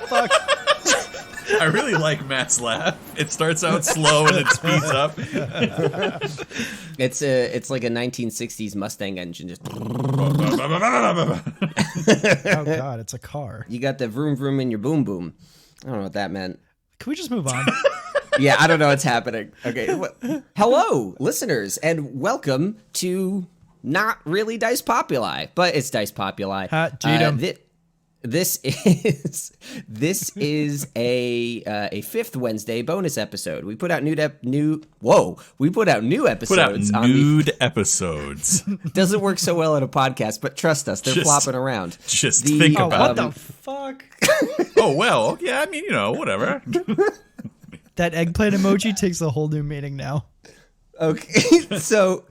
Fuck. I really like Matt's laugh. It starts out slow and it speeds up. It's like a 1960s Mustang engine. Just Oh god, it's a car. you got the vroom vroom in your boom boom. I don't know what that meant. Can we just move on? Yeah, I don't know what's happening. Okay. Hello, listeners, and welcome to not really Dice Populi, but it's Dice Populi. This is a fifth Wednesday bonus episode. We put out new episodes. Put out nude episodes. Doesn't work so well in a podcast, but trust us, they're flopping around. Just think about what the fuck? Oh well, yeah. I mean, whatever. That eggplant emoji takes a whole new meaning now. Okay, so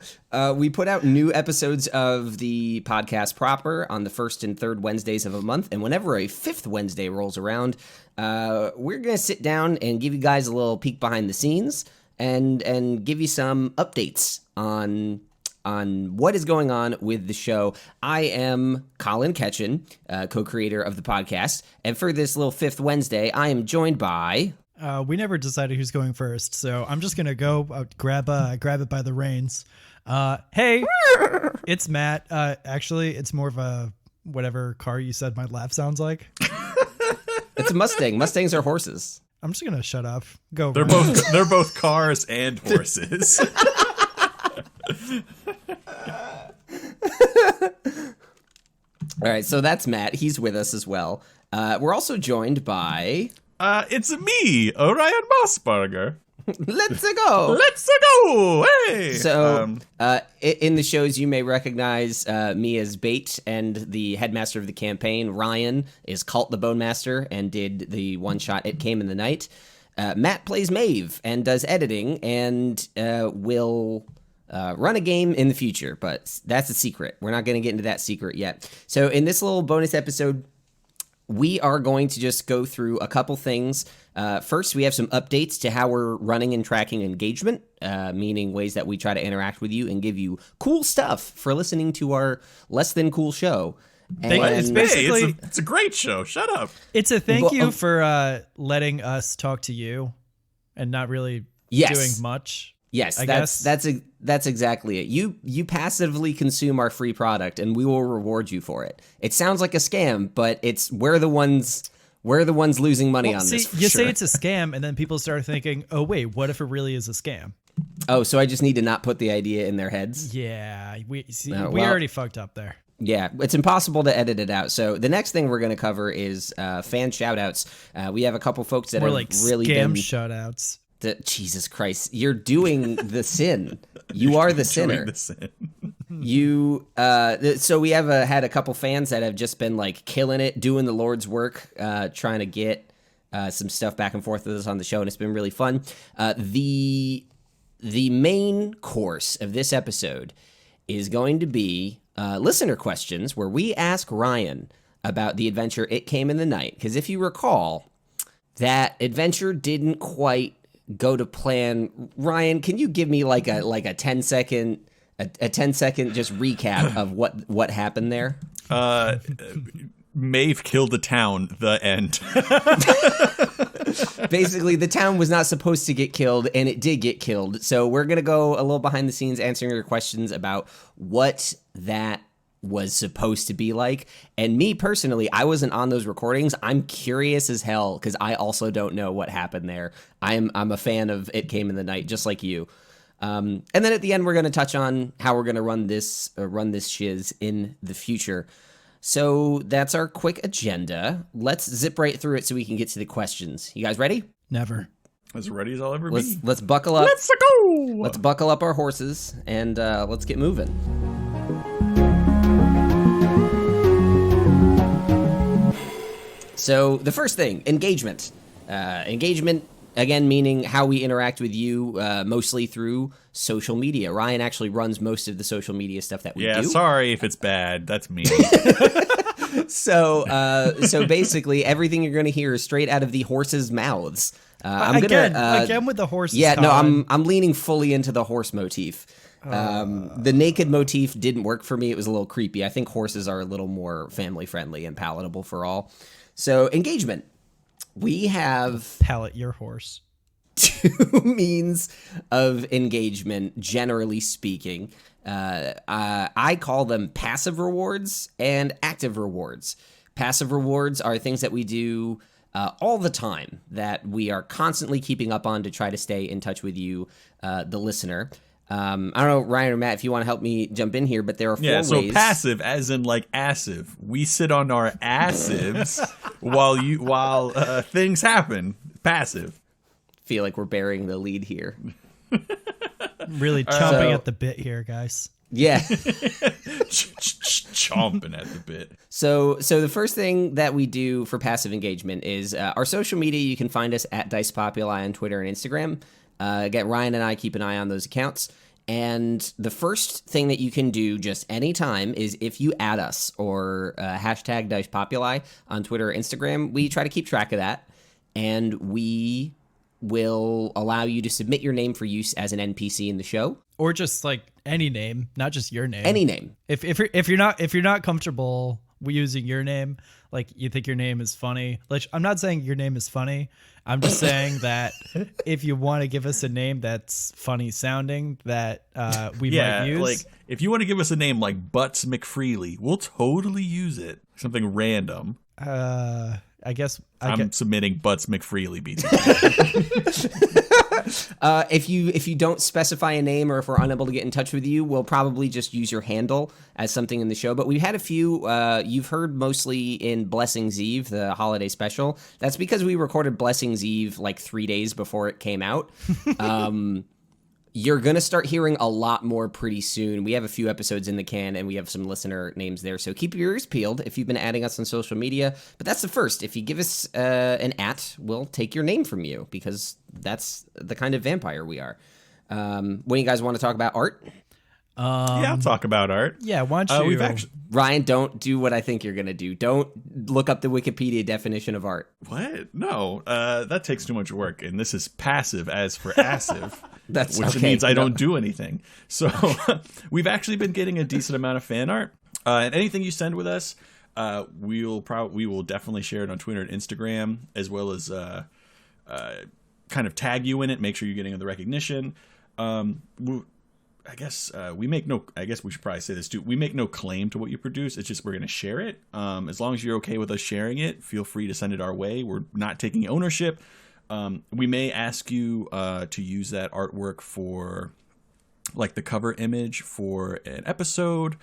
we put out new episodes of the podcast proper on the first and third Wednesdays of a month, and whenever a fifth Wednesday rolls around, we're going to sit down and give you guys a little peek behind the scenes and give you some updates on what is going on with the show. I am Colin Ketchen, co-creator of the podcast, and for this little fifth Wednesday, I am joined by... We never decided who's going first, so I'm just gonna go grab it by the reins. Hey, it's Matt. Actually, it's more of a whatever car you said my laugh sounds like. It's a Mustang. Mustangs are horses. I'm just gonna shut up. Go. They're both cars and horses. All right, so that's Matt. He's with us as well. We're also joined by... It's me, Orion Mossbarger. Let's go. Let's go. Hey. So, in the shows, you may recognize me as Bait and the headmaster of the campaign. Ryan is Cult the Bone Master and did the one-shot It Came in the Night. Matt plays Maeve and does editing and will run a game in the future, but that's a secret. We're not going to get into that secret yet. So, in this little bonus episode, we are going to just go through a couple things. First, we have some updates to how we're running and tracking engagement, meaning ways that we try to interact with you and give you cool stuff for listening to our less than cool show. It's basically it's a great show. Shut up. It's a thank you for letting us talk to you and not really doing much. Yes, that's exactly it. You passively consume our free product, and we will reward you for it. It sounds like a scam, but we're the ones losing money on this. You say it's a scam, and then people start thinking, "Oh wait, what if it really is a scam?" Oh, so I just need to not put the idea in their heads. Yeah, we already fucked up there. Yeah, it's impossible to edit it out. So the next thing we're going to cover is fan shoutouts. We have a couple folks that More have like really scam been shoutouts. Jesus Christ, you're doing the sin. You are the sinner. You so we have had a couple fans that have just been like killing it, doing the Lord's work, trying to get some stuff back and forth with us on the show, and it's been really fun. The main course of this episode is going to be listener questions, where we ask Ryan about the adventure It Came in the Night, because if you recall, that adventure didn't quite go to plan. Ryan, can you give me like a 10-second just recap of what happened there? Maeve killed the town. The end. Basically, the town was not supposed to get killed, and it did get killed. So we're gonna go a little behind the scenes, answering your questions about what that was supposed to be like. And me personally, I wasn't on those recordings. I'm curious as hell because I also don't know what happened there. I'm a fan of It Came in the Night, just like you. And then at the end, we're going to touch on how we're going to run this shiz in the future. So that's our quick agenda. Let's zip right through it so we can get to the questions. You guys ready? Never. As ready as I'll ever be. Let's buckle up. Let's go. Let's buckle up our horses and let's get moving. So the first thing, engagement. Engagement, again, meaning how we interact with you, mostly through social media. Ryan actually runs most of the social media stuff that we do. Yeah, sorry if it's bad. That's me. So basically, everything you're going to hear is straight out of the horses' mouths. Again with the horses. Yeah, Colin. no, I'm leaning fully into the horse motif. The naked motif didn't work for me. It was a little creepy. I think horses are a little more family friendly and palatable for all. So engagement. We have Pallet your horse. 2 means of engagement, generally speaking. I call them passive rewards and active rewards. Passive rewards are things that we do all the time that we are constantly keeping up on to try to stay in touch with you, the listener. I don't know, Ryan or Matt, if you want to help me jump in here, but there are 4 ways. So passive, as in like assive. We sit on our assives while things happen. Passive. Feel like we're burying the lead here. Really chomping at the bit here, guys. Yeah. Chomping at the bit. So the first thing that we do for passive engagement is our social media. You can find us at Dice Populi on Twitter and Instagram. Again, Ryan and I keep an eye on those accounts. And the first thing that you can do just anytime is if you add us or hashtag Dice Populi on Twitter or Instagram, we try to keep track of that. And we will allow you to submit your name for use as an NPC in the show. Or just like any name, not just your name. Any name. If you're not comfortable using your name, like you think your name is funny. Like I'm not saying your name is funny. I'm just saying that if you want to give us a name that's funny sounding that we might use. Like if you want to give us a name like Butts McFreely, we'll totally use it. Something random. I guess I'm submitting Butts McFreely BT. If you don't specify a name or if we're unable to get in touch with you, we'll probably just use your handle as something in the show. But we've had a few you've heard mostly in Blessings Eve, the holiday special. That's because we recorded Blessings Eve like 3 days before it came out. You're going to start hearing a lot more pretty soon. We have a few episodes in the can, and we have some listener names there. So keep your ears peeled if you've been adding us on social media. But that's the first. If you give us an we'll take your name from you, because that's the kind of vampire we are. When you guys want to talk about art? Yeah, I'll talk about art. Yeah, why don't you? Ryan, don't do what I think you're going to do. Don't look up the Wikipedia definition of art. What? No, that takes too much work. And this is passive as for assive. Which means I don't do anything. So we've actually been getting a decent amount of fan art. And anything you send with us, we will definitely share it on Twitter and Instagram, as well as kind of tag you in it. Make sure you're getting the recognition. I guess we should probably say this too. We make no claim to what you produce. It's just we're going to share it. As long as you're okay with us sharing it, feel free to send it our way. We're not taking ownership. We may ask you to use that artwork for like the cover image for an episode,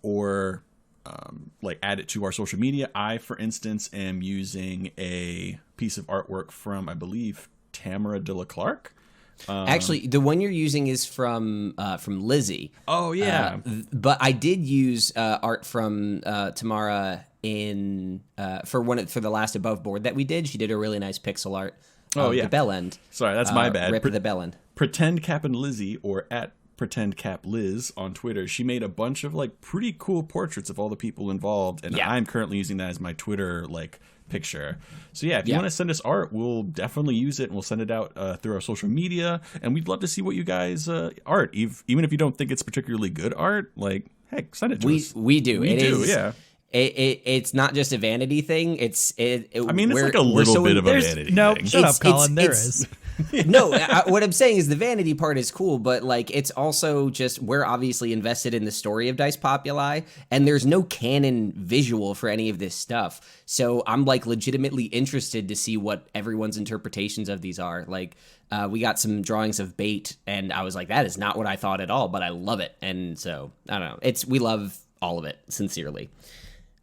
or like add it to our social media. I, for instance, am using a piece of artwork from, I believe, Tamara de la Clark. Actually, the one you're using is from Lizzie. Oh yeah, but I did use art from Tamara for the last Above Board that we did. She did a really nice pixel art. The bell end. Sorry, that's my bad. Rip of the bell end. Pretend Cap and Lizzie, or at Pretend Cap Liz on Twitter. She made a bunch of like pretty cool portraits of all the people involved, and I'm currently using that as my Twitter like picture. So yeah, if you want to send us art, we'll definitely use it, and we'll send it out through our social media, and we'd love to see what you guys art, even if you don't think it's particularly good art. Like, heck, send it to us. We do. We do. Yeah. It's not just a vanity thing. It's like a little bit of a vanity thing. No, shut up, Colin. There is. No, what I'm saying is the vanity part is cool, but like it's also just we're obviously invested in the story of Dice Populi, and there's no canon visual for any of this stuff. So I'm like legitimately interested to see what everyone's interpretations of these are. Like we got some drawings of bait, and I was like, that is not what I thought at all, but I love it. And so I don't know. We love all of it, sincerely.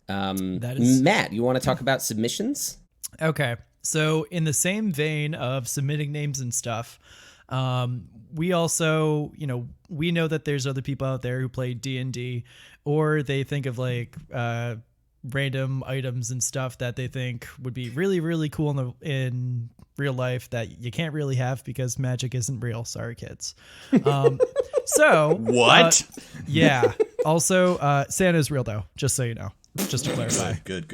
Matt, you want to talk about submissions? Okay. So in the same vein of submitting names and stuff, we also, we know that there's other people out there who play D&D, or they think of like random items and stuff that they think would be really, really cool in real life that you can't really have because magic isn't real. Sorry, kids. So what? Yeah. Also, Santa's real though, just so you know. Just to clarify. Good.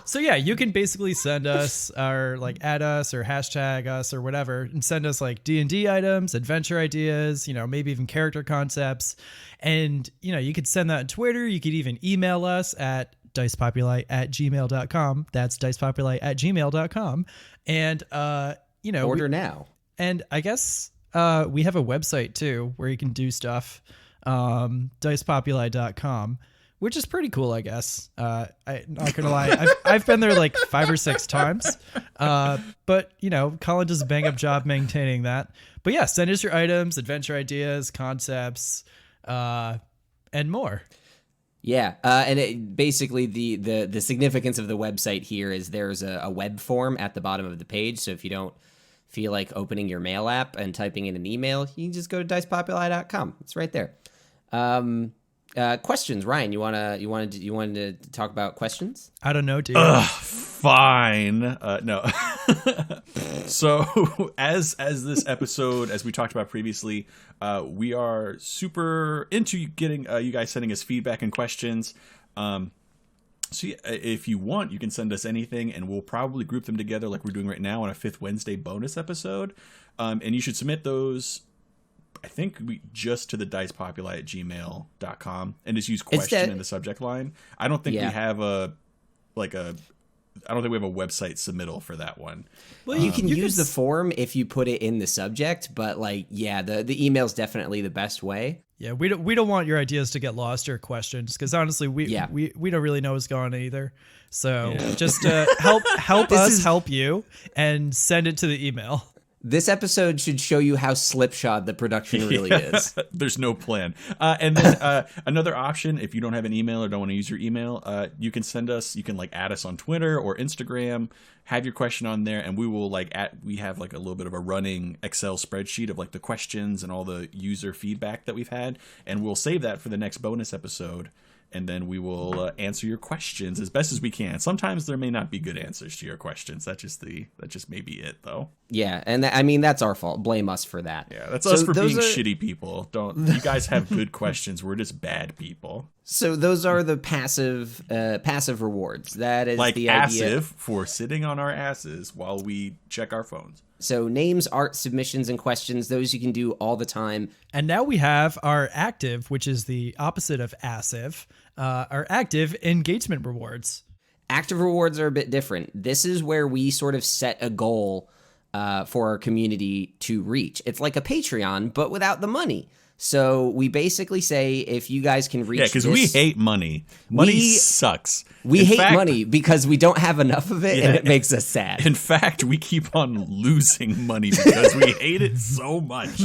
So yeah, you can basically send us or like add us or hashtag us or whatever, and send us like D&D items, adventure ideas, maybe even character concepts. And, you could send that on Twitter. You could even email us at dicepopuli@gmail.com. That's dicepopuli@gmail.com. And, order now. And I guess we have a website too where you can do stuff, dicepopuli.com, which is pretty cool, I guess. I'm not gonna lie, I've been there like 5 or 6 times, but Colin does a bang up job maintaining that. But yeah, send us your items, adventure ideas, concepts, and more. Yeah, and basically the significance of the website here is there's a web form at the bottom of the page. So if you don't feel like opening your mail app and typing in an email, you can just go to dicepopuli.com. It's right there. Questions, Ryan? You wanted to talk about questions? I don't know, dude. Fine. No. So as this episode, as we talked about previously, we are super into getting you guys sending us feedback and questions. So if you want, you can send us anything, and we'll probably group them together like we're doing right now on a 5th Wednesday bonus episode. And you should submit those, I think, just to the dicepopuli@gmail.com, and just use question in the subject line. I don't think we have a website submittal for that one. Well, you can use the form if you put it in the subject, but the email's definitely the best way. Yeah, we don't want your ideas to get lost or questions, because honestly, we don't really know what's going on either. So just help us help you and send it to the email. This episode should show you how slipshod the production really is. There's no plan. And then another option, if you don't have an email or don't want to use your email, you can add us on Twitter or Instagram, have your question on there, and we will we have a little bit of a running Excel spreadsheet of the questions and all the user feedback that we've had, and we'll save that for the next bonus episode. And then we will answer your questions as best as we can. Sometimes there may not be good answers to your questions. That just may be it, though. Yeah, and that's our fault. Blame us for that. Yeah, that's us for being shitty people. You guys have good questions. We're just bad people. So those are the passive rewards. That is the idea. Passive for sitting on our asses while we check our phones. So names, art, submissions, and questions, those you can do all the time. And now we have our active, which is the opposite of passive, our active engagement rewards. Active rewards are a bit different. This is where we sort of set a goal for our community to reach. It's like a Patreon, but without the money. So we basically say if you guys can reach because we hate money. Money sucks. We hate money because we don't have enough of it, and it makes us sad. In fact, we keep on losing money because we hate it so much.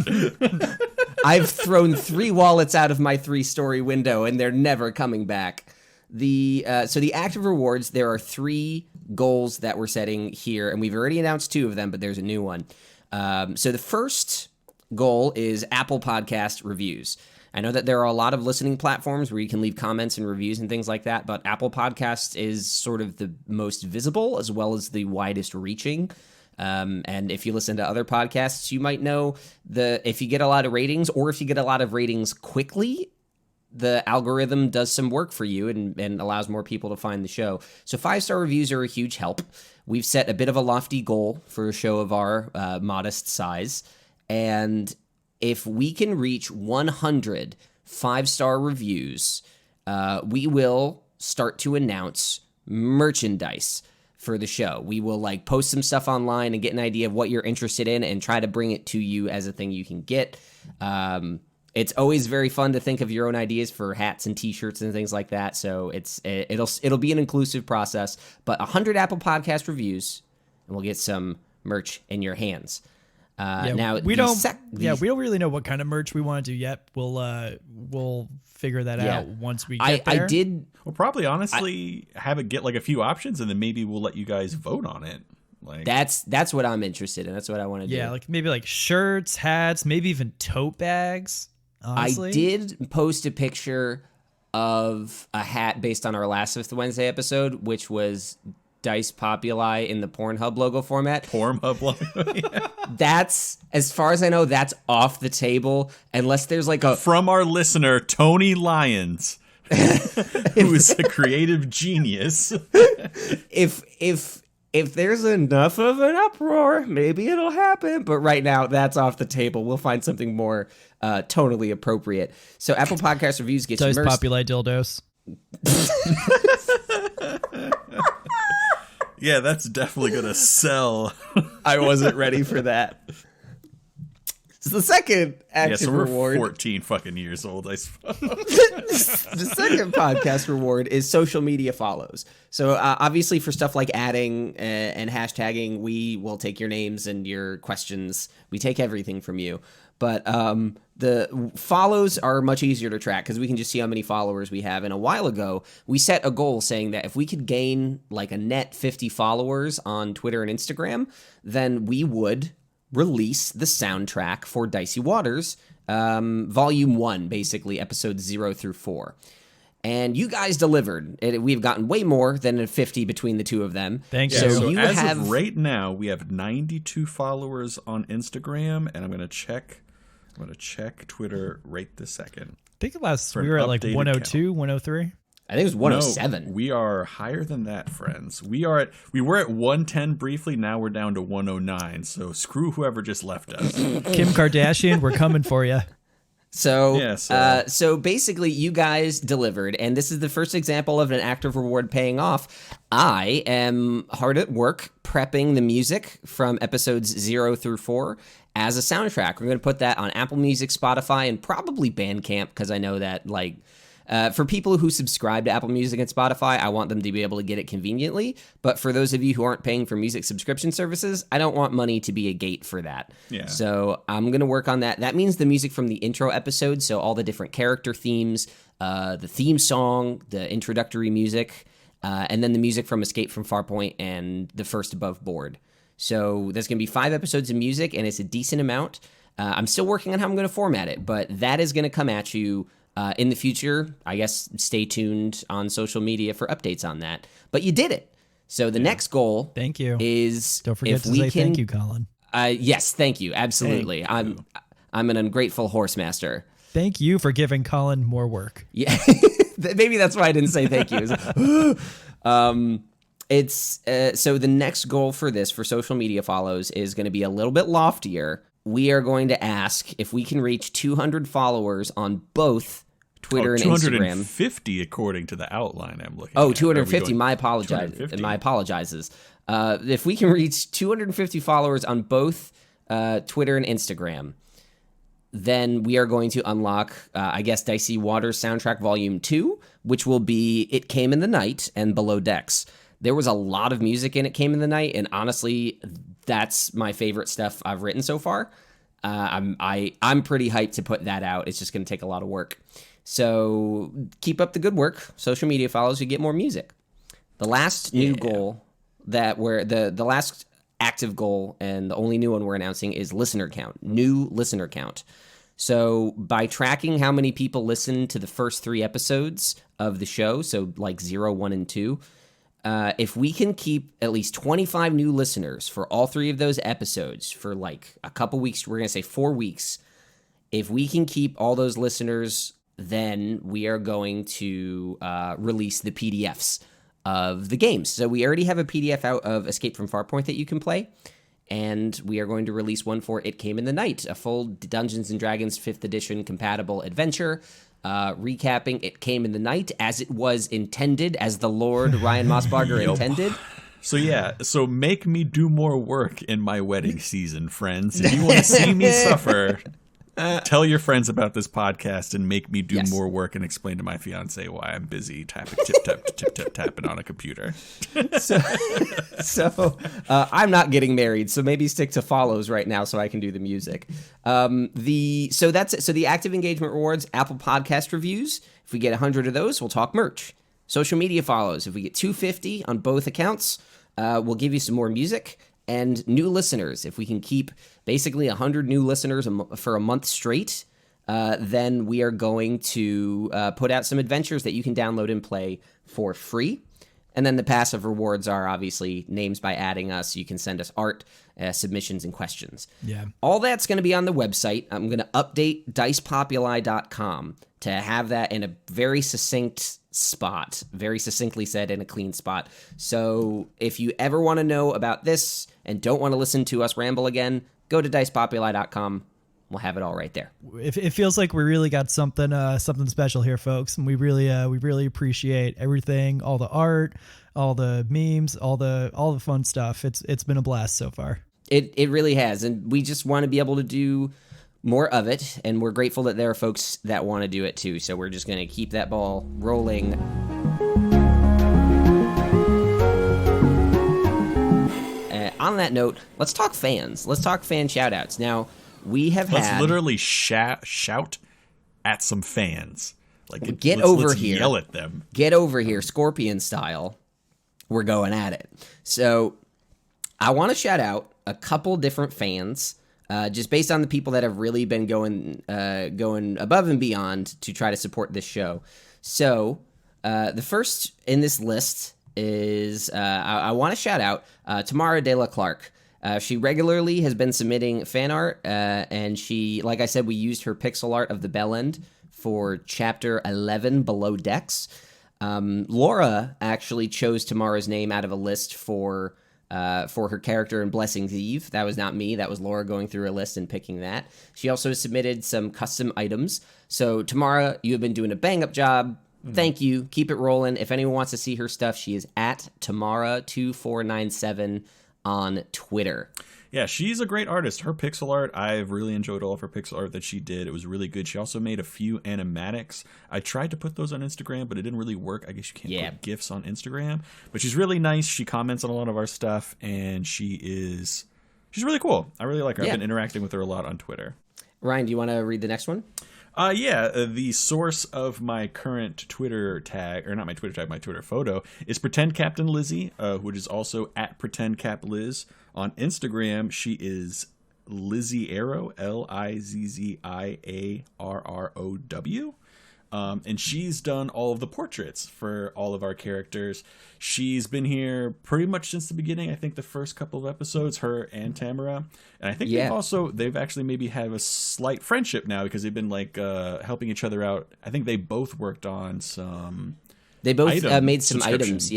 I've thrown 3 wallets out of my 3-story window, and they're never coming back. So the active rewards, there are 3 goals that we're setting here, and we've already announced 2 of them, but there's a new one. So the first goal is Apple Podcast reviews. I know that there are a lot of listening platforms where you can leave comments and reviews and things like that, but Apple Podcasts is sort of the most visible as well as the widest reaching. And if you listen to other podcasts, you might know if you get a lot of ratings, or if you get a lot of ratings quickly, the algorithm does some work for you and allows more people to find the show. So 5-star reviews are a huge help. We've set a bit of a lofty goal for a show of our modest size. And if we can reach 100 5-star reviews, we will start to announce merchandise for the show. We will post some stuff online and get an idea of what you're interested in and try to bring it to you as a thing you can get. It's always very fun to think of your own ideas for hats and t-shirts and things like that. So it'll be an inclusive process, but 100 Apple Podcast reviews and we'll get some merch in your hands. Now we don't really know what kind of merch we want to do yet. We'll figure that out once we get there. We'll probably honestly have it get a few options, and then maybe we'll let you guys vote on it. That's what I'm interested in. That's what I want to do. Yeah, maybe shirts, hats, maybe even tote bags. Honestly. I did post a picture of a hat based on our last 5th Wednesday episode, which was Dice Populi in the Pornhub logo format. Pornhub logo? Yeah. That's, as far as I know, that's off the table unless there's From our listener, Tony Lyons, who is a creative genius. If there's enough of an uproar, maybe it'll happen. But right now, that's off the table. We'll find something more tonally appropriate. So Apple Podcast reviews get Dice Populi dildos. Yeah, that's definitely going to sell. I wasn't ready for that. So the second active we're reward. 14 fucking years old, I suppose. The second podcast reward is social media follows. So obviously for stuff like adding and hashtagging, we will take your names and your questions. We take everything from you. But the follows are much easier to track because we can just see how many followers we have. And a while ago, we set a goal saying that if we could gain like a net 50 followers on Twitter and Instagram, then we would release the soundtrack for Dicey Waters, Volume 1, basically, episodes 0 through 4. And you guys delivered. We've gotten way more than a 50 between the two of them. Thank you. So you as of right now, we have 92 followers on Instagram, and I'm going to check Twitter right this second. I think we were at like 102, 103. I think it was 107. No, we are higher than that, friends. We were at 110 briefly. Now we're down to 109. So screw whoever just left us. Kim Kardashian, we're coming for you. So basically, you guys delivered, and this is the first example of an active reward paying off. I am hard at work prepping the music from episodes 0 through 4 as a soundtrack. We're going to put that on Apple Music, Spotify, and probably Bandcamp because I know that for people who subscribe to Apple Music and Spotify, I want them to be able to get it conveniently. But for those of you who aren't paying for music subscription services, I don't want money to be a gate for that. Yeah. So I'm going to work on that. That means the music from the intro episode, so all the different character themes, the theme song, the introductory music, and then the music from Escape from Farpoint and the first Above Board. So there's going to be 5 episodes of music, and it's a decent amount. I'm still working on how I'm going to format it, but that is going to come at you in the future. I guess stay tuned on social media for updates on that. But you did it. So the next goal, thank you, is don't forget to say thank you, Colin. Yes, thank you. Absolutely. I'm an ungrateful horse master. Thank you for giving Colin more work. Yeah, maybe that's why I didn't say thank you. So the next goal for social media follows is going to be a little bit loftier. We are going to ask if we can reach 200 followers on both Twitter and Instagram. 250 according to the outline I'm looking at. 250. My apologizes. If we can reach 250 followers on both Twitter and Instagram, then we are going to unlock, Dicey Waters Soundtrack Volume 2, which will be It Came in the Night and Below Decks. There was a lot of music in It Came in the Night, and honestly, that's my favorite stuff I've written so far. I'm pretty hyped to put that out. It's just going to take a lot of work. So keep up the good work. Social media follows, you get more music. The last new goal that the last active goal and the only new one we're announcing is listener count, new listener count. So by tracking how many people listen to the first 3 episodes of the show, so like 0, 1, and 2, if we can keep at least 25 new listeners for all 3 of those episodes for like a couple weeks, we're going to say 4 weeks. If we can keep all those listeners, then we are going to release the PDFs of the games. So we already have a PDF out of Escape from Farpoint that you can play, and we are going to release one for It Came in the Night, a full Dungeons & Dragons 5th edition compatible adventure, recapping It Came in the Night as it was intended, as the Lord Ryan Mossbarger intended. So make me do more work in my wedding season, friends. If you want to see me suffer, tell your friends about this podcast and make me do more work and explain to my fiance why I'm busy tapping, tapping on a computer. So I'm not getting married, so maybe stick to follows right now so I can do the music. The active engagement rewards, Apple Podcast reviews. If we get 100 of those, we'll talk merch. Social media follows. If we get 250 on both accounts, we'll give you some more music. And new listeners, if we can keep basically 100 new listeners for a month straight, then we are going to put out some adventures that you can download and play for free. And then the passive rewards are obviously names by adding us. You can send us art, submissions, and questions. Yeah. All that's going to be on the website. I'm going to update dicepopuli.com to have that in a very succinct spot, very succinctly said, in a clean spot. So if you ever want to know about this and don't want to listen to us ramble again, go to dicepopuli.com. We'll have it all right there. It feels like we really got something special here, folks, and we really appreciate everything, all the art, all the memes, all the fun stuff. It's been a blast so far. It really has, and we just want to be able to do more of it, and we're grateful that there are folks that want to do it too. So we're just going to keep that ball rolling. On that note, let's talk fans. Let's talk fan shoutouts. Now, let's literally shout at some fans. Like, let's here. Yell at them. Get over here, Scorpion style. We're going at it. So, I want to shout out a couple different fans, just based on the people that have really been going above and beyond to try to support this show. So, the first in this list is I want to shout out Tamara De La Clark. She regularly has been submitting fan art, and she, like I said, we used her pixel art of the Bell End for Chapter 11, Below Decks. Laura actually chose Tamara's name out of a list for her character in Blessing's Eve. That was not me. That was Laura going through a list and picking that. She also submitted some custom items. So, Tamara, you have been doing a bang-up job. Thank you. Keep it rolling. If anyone wants to see her stuff, she is at Tamara2497 on Twitter. Yeah, she's a great artist. Her pixel art, I've really enjoyed all of her pixel art that she did. It was really good. She also made a few animatics. I tried to put those on Instagram, but it didn't really work. I guess you can't put GIFs on Instagram. But she's really nice. She comments on a lot of our stuff, and she's really cool. I really like her. I've been interacting with her a lot on Twitter. Ryan, do you want to read the next one? The source of my current Twitter tag, or not my Twitter tag, my Twitter photo, is Pretend Captain Lizzie, which is also at Pretend Cap Liz. On Instagram, she is Lizzie Arrow, LIZZIARROW. And she's done all of the portraits for all of our characters. She's been here pretty much since the beginning. I think the first couple of episodes, her and Tamara. And I think they've actually maybe have a slight friendship now because they've been helping each other out. I think they both worked on some. They both made some items,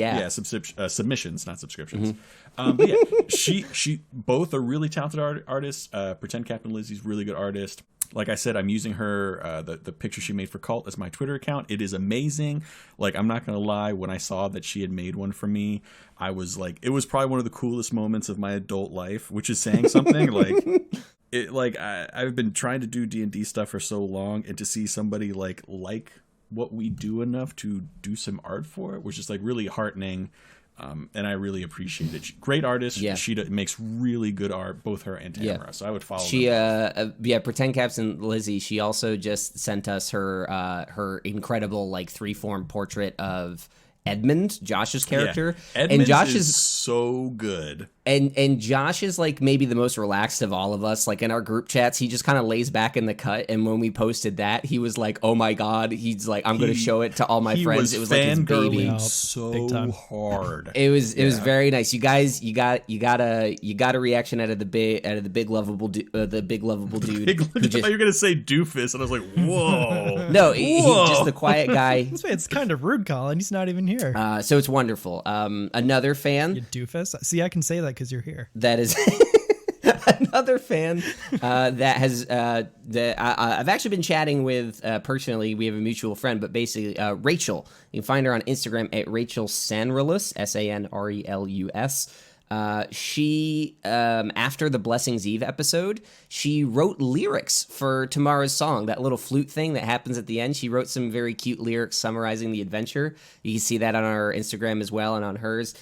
submissions, not subscriptions. But yeah, she both are really talented artists. Pretend Captain Lizzie's really good artist. Like I said, I'm using her, the picture she made for Cult as my Twitter account. It is amazing. Like, I'm not going to lie, when I saw that she had made one for me, I was like, it was probably one of the coolest moments of my adult life, which is saying something. I've been trying to do D&D stuff for so long, and to see somebody like what we do enough to do some art for it was just really heartening. And I really appreciate it. Great artist. Yeah. She makes really good art, both her and Tamara. Yeah. So I would follow them. Pretend Captain Lizzie. She also just sent us her incredible 3-form portrait of Edmund, Josh's character. Yeah. Edmund is so good. And Josh is maybe the most relaxed of all of us. In our group chats, he just kind of lays back in the cut. And when we posted that, he was like, "Oh my god!" He's like, "I'm going to show it to all my friends." It was like his baby. So hard. It was very nice. You guys, you got a reaction out of the big lovable dude. I thought you were going to say doofus, and I was like, "Whoa!" No, he's just the quiet guy. It's kind of rude, Colin. He's not even here. So it's wonderful. Another fan. You doofus. See, I can say that because you're here. That is another fan that has I've actually been chatting with personally. We have a mutual friend, but basically Rachel. You can find her on Instagram at Rachel Sanrelus, SANRELUS. She after the Blessing's Eve episode, she wrote lyrics for Tamara's song, that little flute thing that happens at the end. She wrote some very cute lyrics summarizing the adventure. You can see that on our Instagram as well and on hers.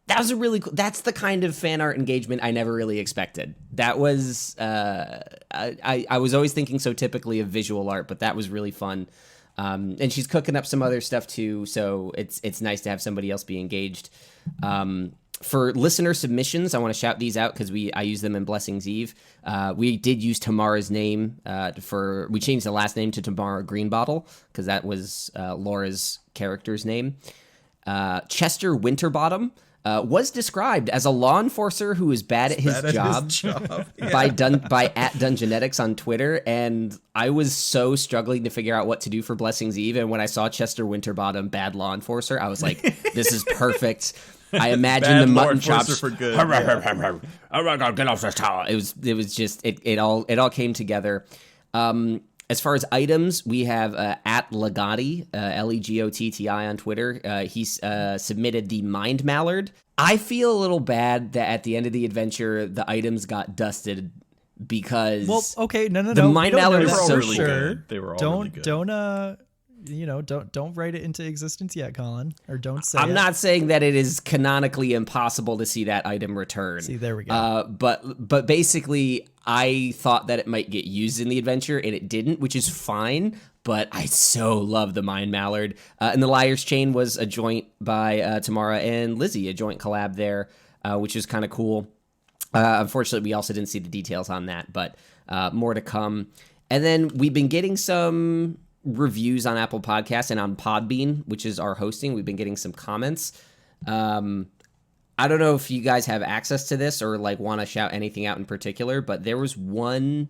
That was that's the kind of fan art engagement I never really expected. That was, I was always thinking so typically of visual art, but that was really fun. And she's cooking up some other stuff too, so it's nice to have somebody else be engaged. For listener submissions, I want to shout these out because I use them in Blessing's Eve. We did use Tamara's name we changed the last name to Tamara Greenbottle because that was Laura's character's name. Chester Winterbottom was described as a law enforcer who is bad at his job Yeah. by @Dungeonetics on Twitter, and I was so struggling to figure out what to do for Blessing's Eve, and when I saw Chester Winterbottom, bad law enforcer, I was like, this is perfect. I imagine the mutton chops for good. Oh my God, get off this tower. It was just it all came together. As far as items, we have at Legotti, Legotti on Twitter. He submitted the Mind Mallard. I feel a little bad that at the end of the adventure, the items got dusted because... Well, okay, no. The Mind Mallard is so really sure. They were all really good. Don't write it into existence yet, Colin, or don't say I'm not saying that it is canonically impossible to see that item return. See, there we go. But basically, I thought that it might get used in the adventure, and it didn't, which is fine. But I so love the Mind Mallard. And the Liar's Chain was a joint by Tamara and Lizzie, a joint collab there, which is kind of cool. Unfortunately, we also didn't see the details on that, but more to come. And then we've been getting some reviews on Apple Podcasts and on Podbean, which is our hosting. We've been getting some comments. I don't know if you guys have access to this or like want to shout anything out in particular, but there was one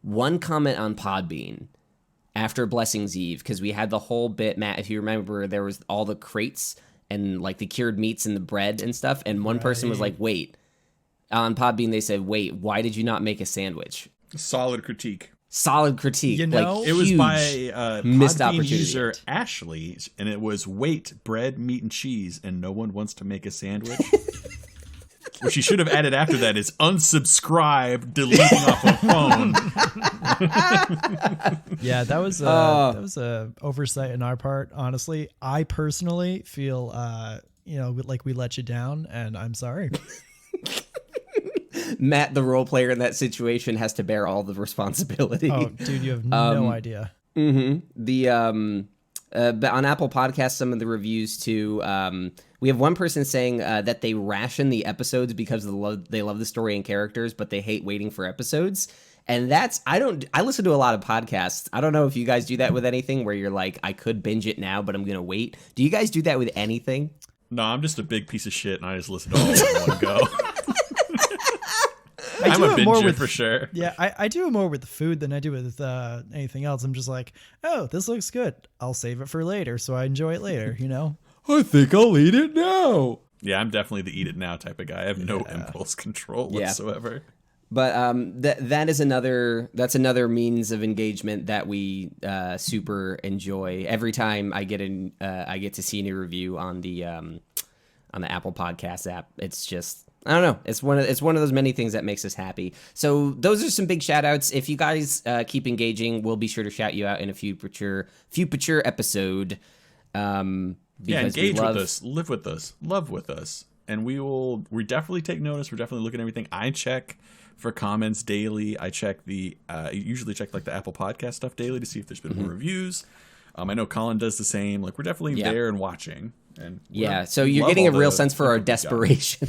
comment on Podbean after Blessing's Eve, because we had the whole bit, Matt, if you remember, there was all the crates and like the cured meats and the bread and stuff, and one person was like, wait. On Podbean, they said, wait, why did you not make a sandwich? Solid critique. You know, like, it was by missed Podbean opportunity. user Ashley, and it was wait, bread, meat, and cheese, and no one wants to make a sandwich. What she should have added after that is unsubscribe, deleting off a phone. Yeah, that was a oversight on our part. Honestly, I personally feel like we let you down, and I'm sorry. Matt, the role player in that situation, has to bear all the responsibility. Oh, dude, you have no idea. Mm-hmm. But on Apple Podcasts, some of the reviews too. We have one person saying that they ration the episodes because they love the story and characters, but they hate waiting for episodes. And I listen to a lot of podcasts. I don't know if you guys do that with anything where you're like, I could binge it now, but I'm going to wait. Do you guys do that with anything? No, I'm just a big piece of shit, and I just listen to all of them in one go. I'm a binger for sure. Yeah, I do it more with the food than I do with anything else. I'm just like, oh, this looks good. I'll save it for later, so I enjoy it later, you know? I think I'll eat it now. Yeah, I'm definitely the eat it now type of guy. I have no impulse control whatsoever. But that's another means of engagement that we super enjoy. Every time I get to see a new review on the Apple Podcast app, it's just, I don't know. It's one of those many things that makes us happy. So those are some big shout outs. If you guys keep engaging, we'll be sure to shout you out in a future episode. Engage with us, live with us, love with us. And we definitely take notice. We're definitely looking at everything. I check for comments daily. I check usually check like the Apple Podcast stuff daily to see if there's been more reviews. I know Colin does the same. Like, we're definitely there and watching. And so you're getting a real sense for our desperation.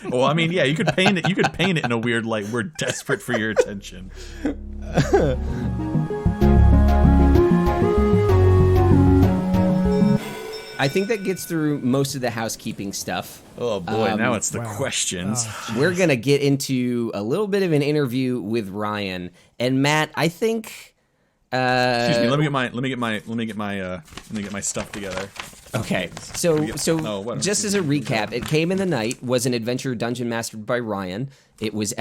Well, I mean, yeah, you could paint it in a weird light. We're desperate for your attention. I think that gets through most of the housekeeping stuff. Oh boy, now it's the questions. We're gonna get into a little bit of an interview with Ryan and Matt. I think. Excuse me. Let me get my stuff together. Okay, so just as a recap, It Came in the Night was an adventure dungeon mastered by Ryan. It was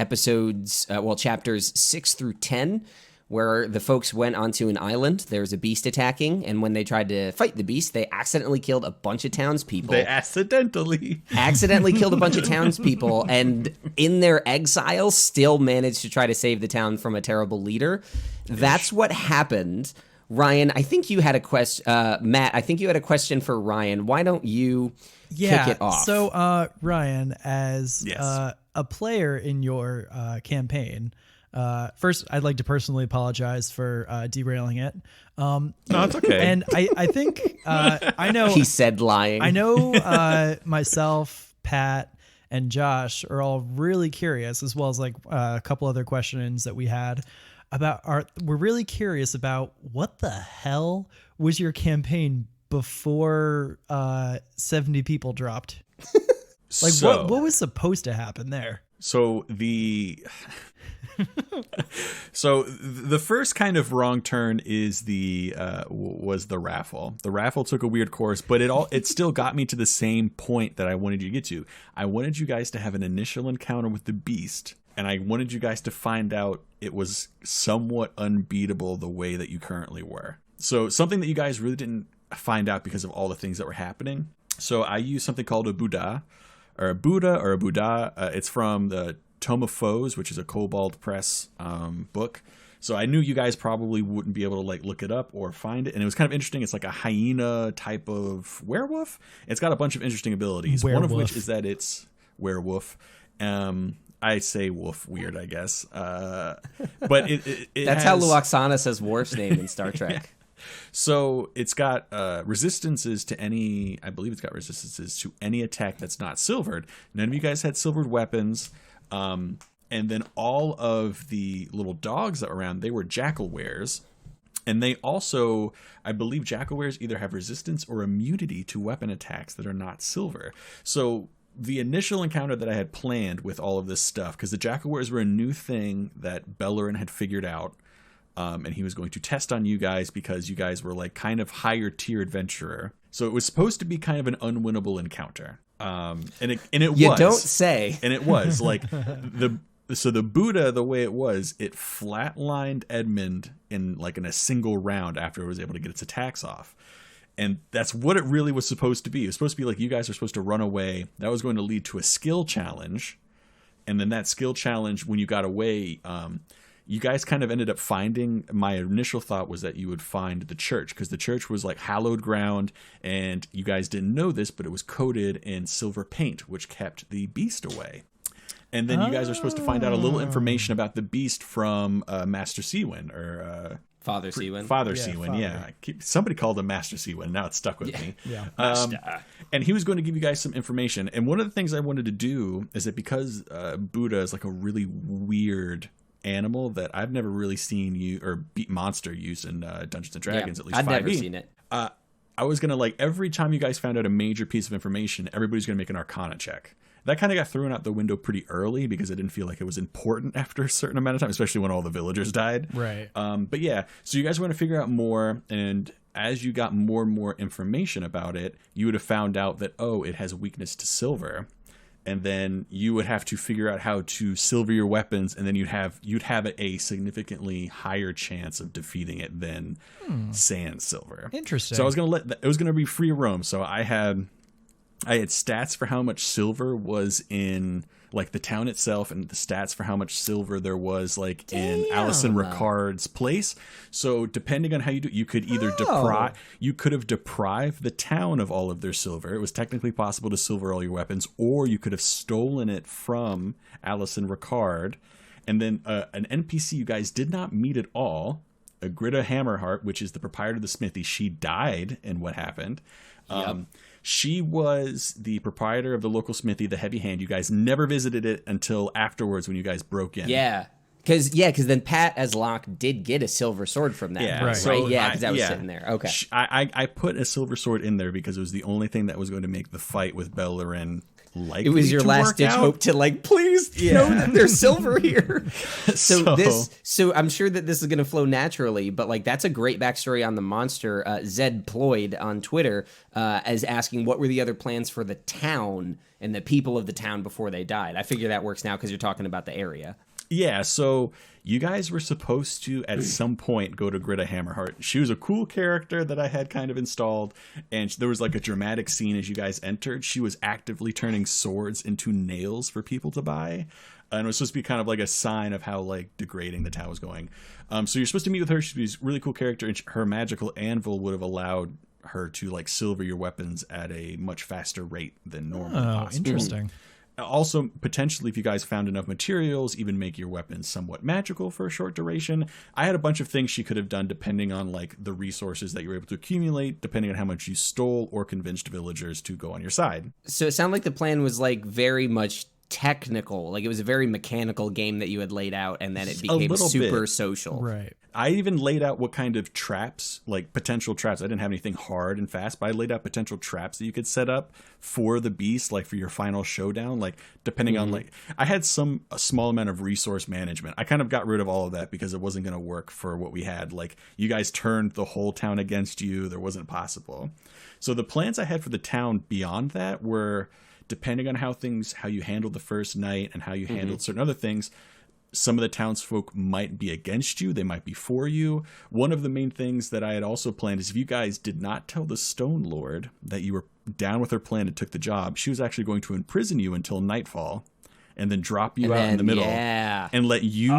chapters 6 through 10, where the folks went onto an island. There was a beast attacking, and when they tried to fight the beast, they accidentally killed a bunch of townspeople. They accidentally killed a bunch of townspeople, and in their exile, still managed to try to save the town from a terrible leader. That's what happened. Ryan, I think you had a question. Matt, I think you had a question for Ryan. Why don't you kick it off? So, Ryan, as a player in your campaign, first, I'd like to personally apologize for derailing it. No, it's okay. And I think I know he said lying. I know myself, Pat, and Josh are all really curious, as well as like a couple other questions that we had we're really curious about what the hell was your campaign before 70 people dropped? Like, what was supposed to happen there? So the first kind of wrong turn is was the raffle. The raffle took a weird course, but it still got me to the same point that I wanted you to get to. I wanted you guys to have an initial encounter with the beast, and I wanted you guys to find out it was somewhat unbeatable the way that you currently were. So something that you guys really didn't find out because of all the things that were happening. So I used something called a Buddha. It's from the Tome of Foes, which is a Kobold Press book. So I knew you guys probably wouldn't be able to like look it up or find it. And it was kind of interesting. It's like a hyena type of werewolf. It's got a bunch of interesting abilities. One of which is that it's werewolf. I say wolf weird, I guess. But that's how Luoxana says Worf's name in Star Trek. Yeah. So it's got resistances to any, I believe it's got resistances to any attack that's not silvered. None of you guys had silvered weapons. And then all of the little dogs that were around, they were jackalwares. And they also, I believe jackalwares either have resistance or immunity to weapon attacks that are not silver. So the initial encounter that I had planned with all of this stuff, because the jackalwares were a new thing that Bellary had figured out. And he was going to test on you guys because you guys were like kind of higher tier adventurer. So it was supposed to be kind of an unwinnable encounter. And it was. You don't say. And it was like the Buddha, the way it was, it flatlined Edmund in a single round after it was able to get its attacks off. And that's what it really was supposed to be. It was supposed to be like you guys are supposed to run away. That was going to lead to a skill challenge. And then that skill challenge, when you got away, you guys kind of ended up finding, my initial thought was that you would find the church, because the church was like hallowed ground, and you guys didn't know this, but it was coated in silver paint, which kept the beast away. And then you guys are supposed to find out a little information about the beast from Master Seawin, or Father Seawin. Father Seawin, yeah. Somebody called him Master Seawin. Now it's stuck with me. Yeah. And he was going to give you guys some information. And one of the things I wanted to do is that because Buddha is like a really weird animal that I've never really seen monster used in Dungeons and Dragons, at least 5e. I've never seen it. I was going to every time you guys found out a major piece of information, everybody's going to make an Arcana check. That kind of got thrown out the window pretty early because I didn't feel like it was important after a certain amount of time, especially when all the villagers died. Right. But yeah, so you guys want to figure out more, and as you got more and more information about it, you would have found out that, it has a weakness to silver. And then you would have to figure out how to silver your weapons, and then you'd have a significantly higher chance of defeating it than sand silver. Interesting. So it was gonna be free roam. So I had stats for how much silver was in like the town itself, and the stats for how much silver there was in Alison Ricard's place. So depending on how you do, you could either have deprived the town of all of their silver. It was technically possible to silver all your weapons, or you could have stolen it from Alison Ricard. And then an NPC you guys did not meet at all, Greta Hammerheart, which is the proprietor of the smithy. She died in what happened. Yep. She was the proprietor of the local smithy, the Heavy Hand. You guys never visited it until afterwards when you guys broke in. Yeah. Because then Pat as Locke did get a silver sword from that. Yeah, right. So yeah, because that was sitting there. Okay. I put a silver sword in there because it was the only thing that was going to make the fight with Bellary likely. It was your last ditch hope to please know that there's silver here. So I'm sure that this is going to flow naturally, but that's a great backstory on the monster. Zed Ployd on Twitter as asking what were the other plans for the town and the people of the town before they died. I figure that works now because you're talking about the area. Yeah, so you guys were supposed to, at some point, go to Greta Hammerheart. She was a cool character that I had kind of installed, and there was a dramatic scene as you guys entered. She was actively turning swords into nails for people to buy, and it was supposed to be kind of like a sign of how degrading the town was going. So you're supposed to meet with her. She's a really cool character, and her magical anvil would have allowed her to silver your weapons at a much faster rate than normal. Possible. Interesting. Also, potentially, if you guys found enough materials, even make your weapons somewhat magical for a short duration. I had a bunch of things she could have done depending on the resources that you were able to accumulate, depending on how much you stole or convinced villagers to go on your side. So it sounded like the plan was very much technical. Like, it was a very mechanical game that you had laid out, and then it became super social. Right. I even laid out what kind of traps, like potential traps. I didn't have anything hard and fast, but I laid out potential traps that you could set up for the beast, like for your final showdown. Like, depending on, like, I had a small amount of resource management. I kind of got rid of all of that because it wasn't going to work for what we had. Like, you guys turned the whole town against you. There wasn't possible. So the plans I had for the town beyond that were, depending on how you handled the first night and how you handled certain other things, some of the townsfolk might be against you. They might be for you. One of the main things that I had also planned is if you guys did not tell the Stone Lord that you were down with her plan and took the job, she was actually going to imprison you until nightfall and then drop you out in the middle and let you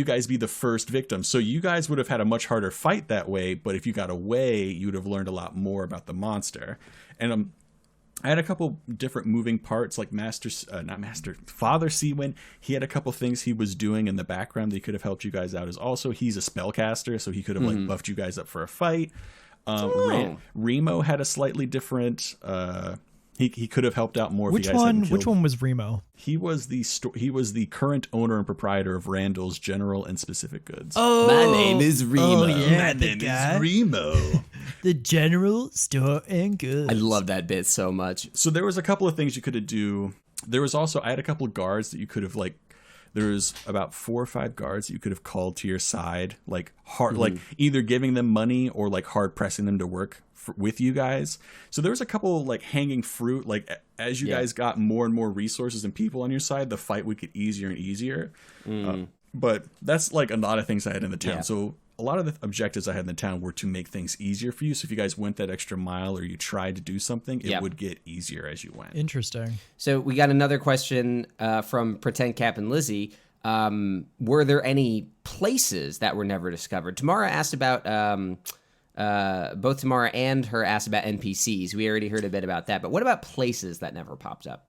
guys be the first victim. So you guys would have had a much harder fight that way. But if you got away, you would have learned a lot more about the monster. And I had a couple different moving parts, like Father Seawind. He had a couple things he was doing in the background that he could have helped you guys out. He's a spellcaster, so he could have like buffed you guys up for a fight. Remo had a slightly different. He could have helped out more. Which one was Remo? He was the current owner and proprietor of Randall's General and Specific Goods. Oh, my name is Remo. Oh, yeah, my name is Remo. The General Store and Goods. I love that bit so much. So there was a couple of things you could do. There was also, I had a couple of guards that you could have, like, there was about 4 or 5 guards that you could have called to your side, like hard, like either giving them money or like hard pressing them to work with you guys. So there was a couple like hanging fruit. Like as you guys got more and more resources and people on your side, the fight would get easier and easier. But that's like a lot of things I had in the town. So a lot of the objectives I had in the town were to make things easier for you. So if you guys went that extra mile or you tried to do something, it would get easier as you went. Interesting. So we got another question from Pretend Cap and Lizzie. Were there any places that were never discovered? Tamara asked about, both Tamara and her asked about NPCs. We already heard a bit about that, but what about places that never popped up?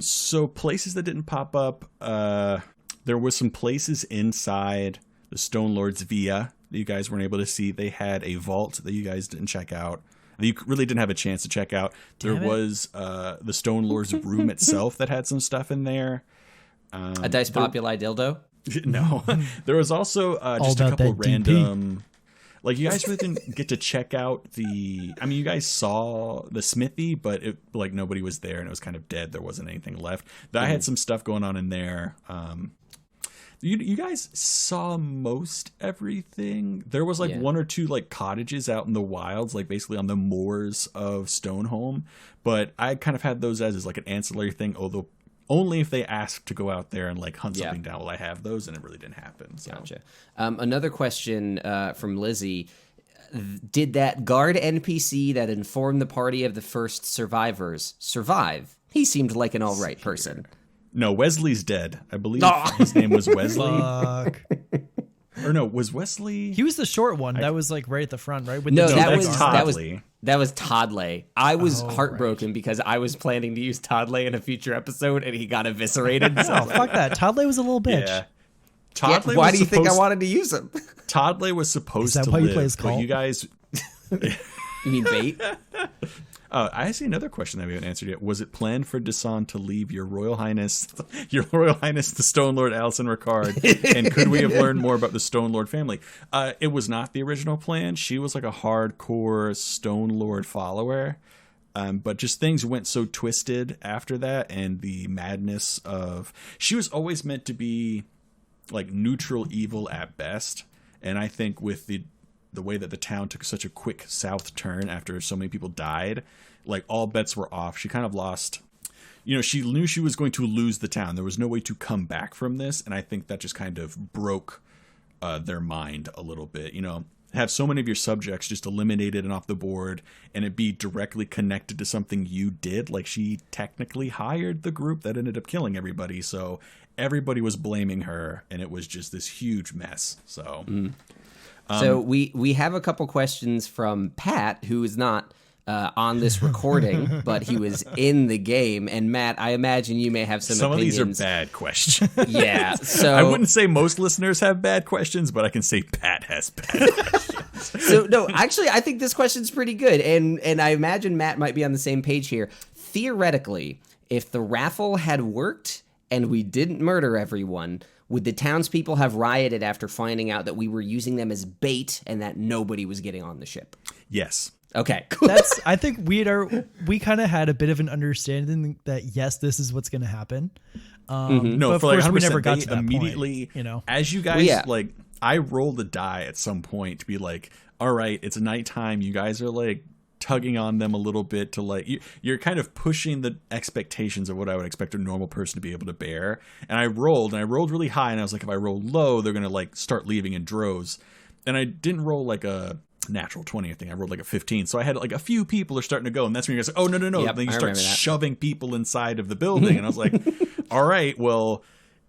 So places that didn't pop up, there was some places inside the Stone Lord's Via that you guys weren't able to see. They had a vault that you guys didn't check out. You really didn't have a chance to check out. There was the Stone Lord's room itself that had some stuff in there. A Dice Populi dildo? No. There was also just a couple random... Like, you guys really didn't get to check out you guys saw the smithy, but nobody was there and it was kind of dead. There wasn't anything left. I had some stuff going on in there. You guys saw most everything. There was one or two like cottages out in the wilds, like basically on the moors of Stonehome. But I kind of had those as like an ancillary thing, although only if they asked to go out there and like hunt something down. Well, I have those, and it really didn't happen. So. Gotcha. Another question from Lizzie. Did that guard NPC that informed the party of the first survivors survive? He seemed like an all right person. No, Wesley's dead. I believe his name was Wesley. Fuck. Or no, was Wesley? He was the short one. That was like right at the front, right? With That was Toddley. I was heartbroken because I was planning to use Toddley in a future episode and he got eviscerated. So. Oh, fuck that. Toddley was a little bitch. Yeah. Why do you think I wanted to use him? Toddley was supposed to live, but you guys... You mean bait? I see another question that we haven't answered yet. Was it planned for Desan to leave Your Royal Highness, the Stone Lord Alison Ricard? And could we have learned more about the Stone Lord family? It was not the original plan. She was like a hardcore Stone Lord follower. But just things went so twisted after that, and the madness of... She was always meant to be like neutral evil at best. And I think with the way that the town took such a quick south turn after so many people died, like all bets were off. She kind of lost, she knew she was going to lose the town. There was no way to come back from this. And I think that just kind of broke their mind a little bit, have so many of your subjects just eliminated and off the board and it be directly connected to something you did. Like she technically hired the group that ended up killing everybody. So everybody was blaming her and it was just this huge mess. So... So we have a couple questions from Pat, who is not on this recording, but he was in the game. And Matt, I imagine you may have some opinions. Some of these are bad questions. Yeah. So I wouldn't say most listeners have bad questions, but I can say Pat has bad questions. So no, actually, I think this question's pretty good. And I imagine Matt might be on the same page here. Theoretically, if the raffle had worked and we didn't murder everyone, would the townspeople have rioted after finding out that we were using them as bait and that nobody was getting on the ship? Yes. Okay. I think we kind of had a bit of an understanding that yes, this is what's going to happen. No, but for of course, like 100%, we never got they to that immediately, point, you know. as you guys like, I rolled the die at some point to be like, all right, it's nighttime. You guys are like tugging on them a little bit to like, you're kind of pushing the expectations of what I would expect a normal person to be able to bear. And I rolled really high, and I was like, if I roll low, they're going to like start leaving in droves. And I didn't roll like a natural 20 or thing. I rolled like a 15. So I had like a few people are starting to go, and that's when you're like, oh, no. Yep, then you start shoving people inside of the building. And I was like, all right, well,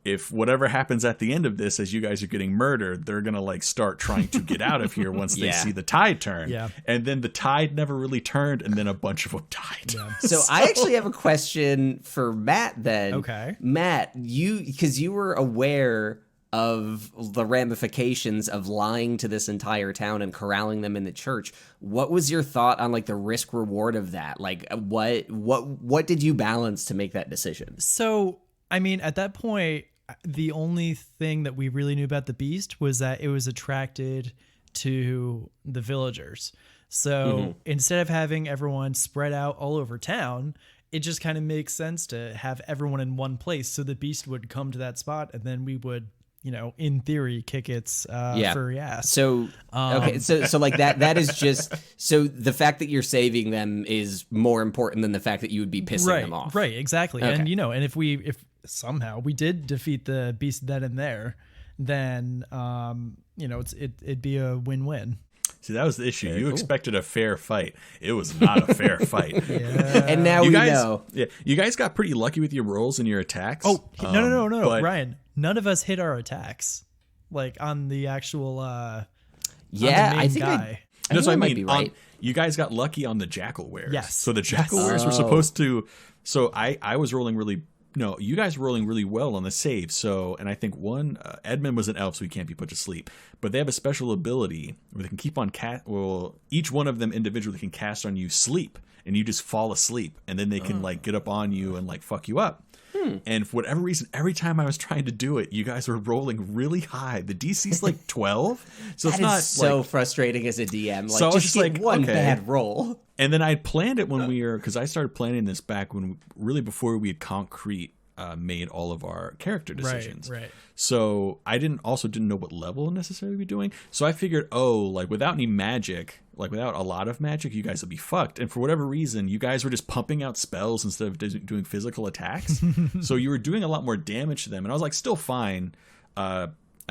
if whatever happens at the end of this, as you guys are getting murdered, they're going to like start trying to get out of here once they see the tide turn. Yeah. And then the tide never really turned, and then a bunch of them died. Yeah. So I actually have a question for Matt then. Okay. Matt, because you were aware of the ramifications of lying to this entire town and corralling them in the church. What was your thought on like the risk reward of that? Like what did you balance to make that decision? So, I mean, at that point, the only thing that we really knew about the beast was that it was attracted to the villagers. So instead of having everyone spread out all over town, it just kind of makes sense to have everyone in one place. So the beast would come to that spot, and then we would, you know, in theory, kick its furry ass. So, okay, so like that is just, so the fact that you're saving them is more important than the fact that you would be pissing them off. Right, exactly. Okay. And, you know, and if somehow we did defeat the beast then and there, then, you know, it'd be a win-win. See, that was the issue. You expected a fair fight. It was not a fair fight. Yeah. And now we know. Yeah, you guys got pretty lucky with your rolls and your attacks. Oh, no, but Ryan. None of us hit our attacks, like on the actual. I think guy. That's what I mean. Be right. You guys got lucky on the jackal wares. Yes. So the jackal wares were supposed to. So I was rolling really. No, you guys were rolling really well on the save. So, and I think Edmund was an elf, so he can't be put to sleep. But they have a special ability where they can keep on each one of them individually can cast on you sleep, and you just fall asleep, and then they can like get up on you and like fuck you up. And for whatever reason, every time I was trying to do it, you guys were rolling really high. The DC's like 12, so it's not so frustrating as a DM. Like, so just just get like one bad roll. And then I planned it when because I started planning this back when before we had concrete made all of our character decisions. Right. So I didn't know what level necessarily be doing. So I figured, like without any magic, like without a lot of magic, you guys would be fucked. And for whatever reason, you guys were just pumping out spells instead of doing physical attacks. So you were doing a lot more damage to them. And I was like, still fine. I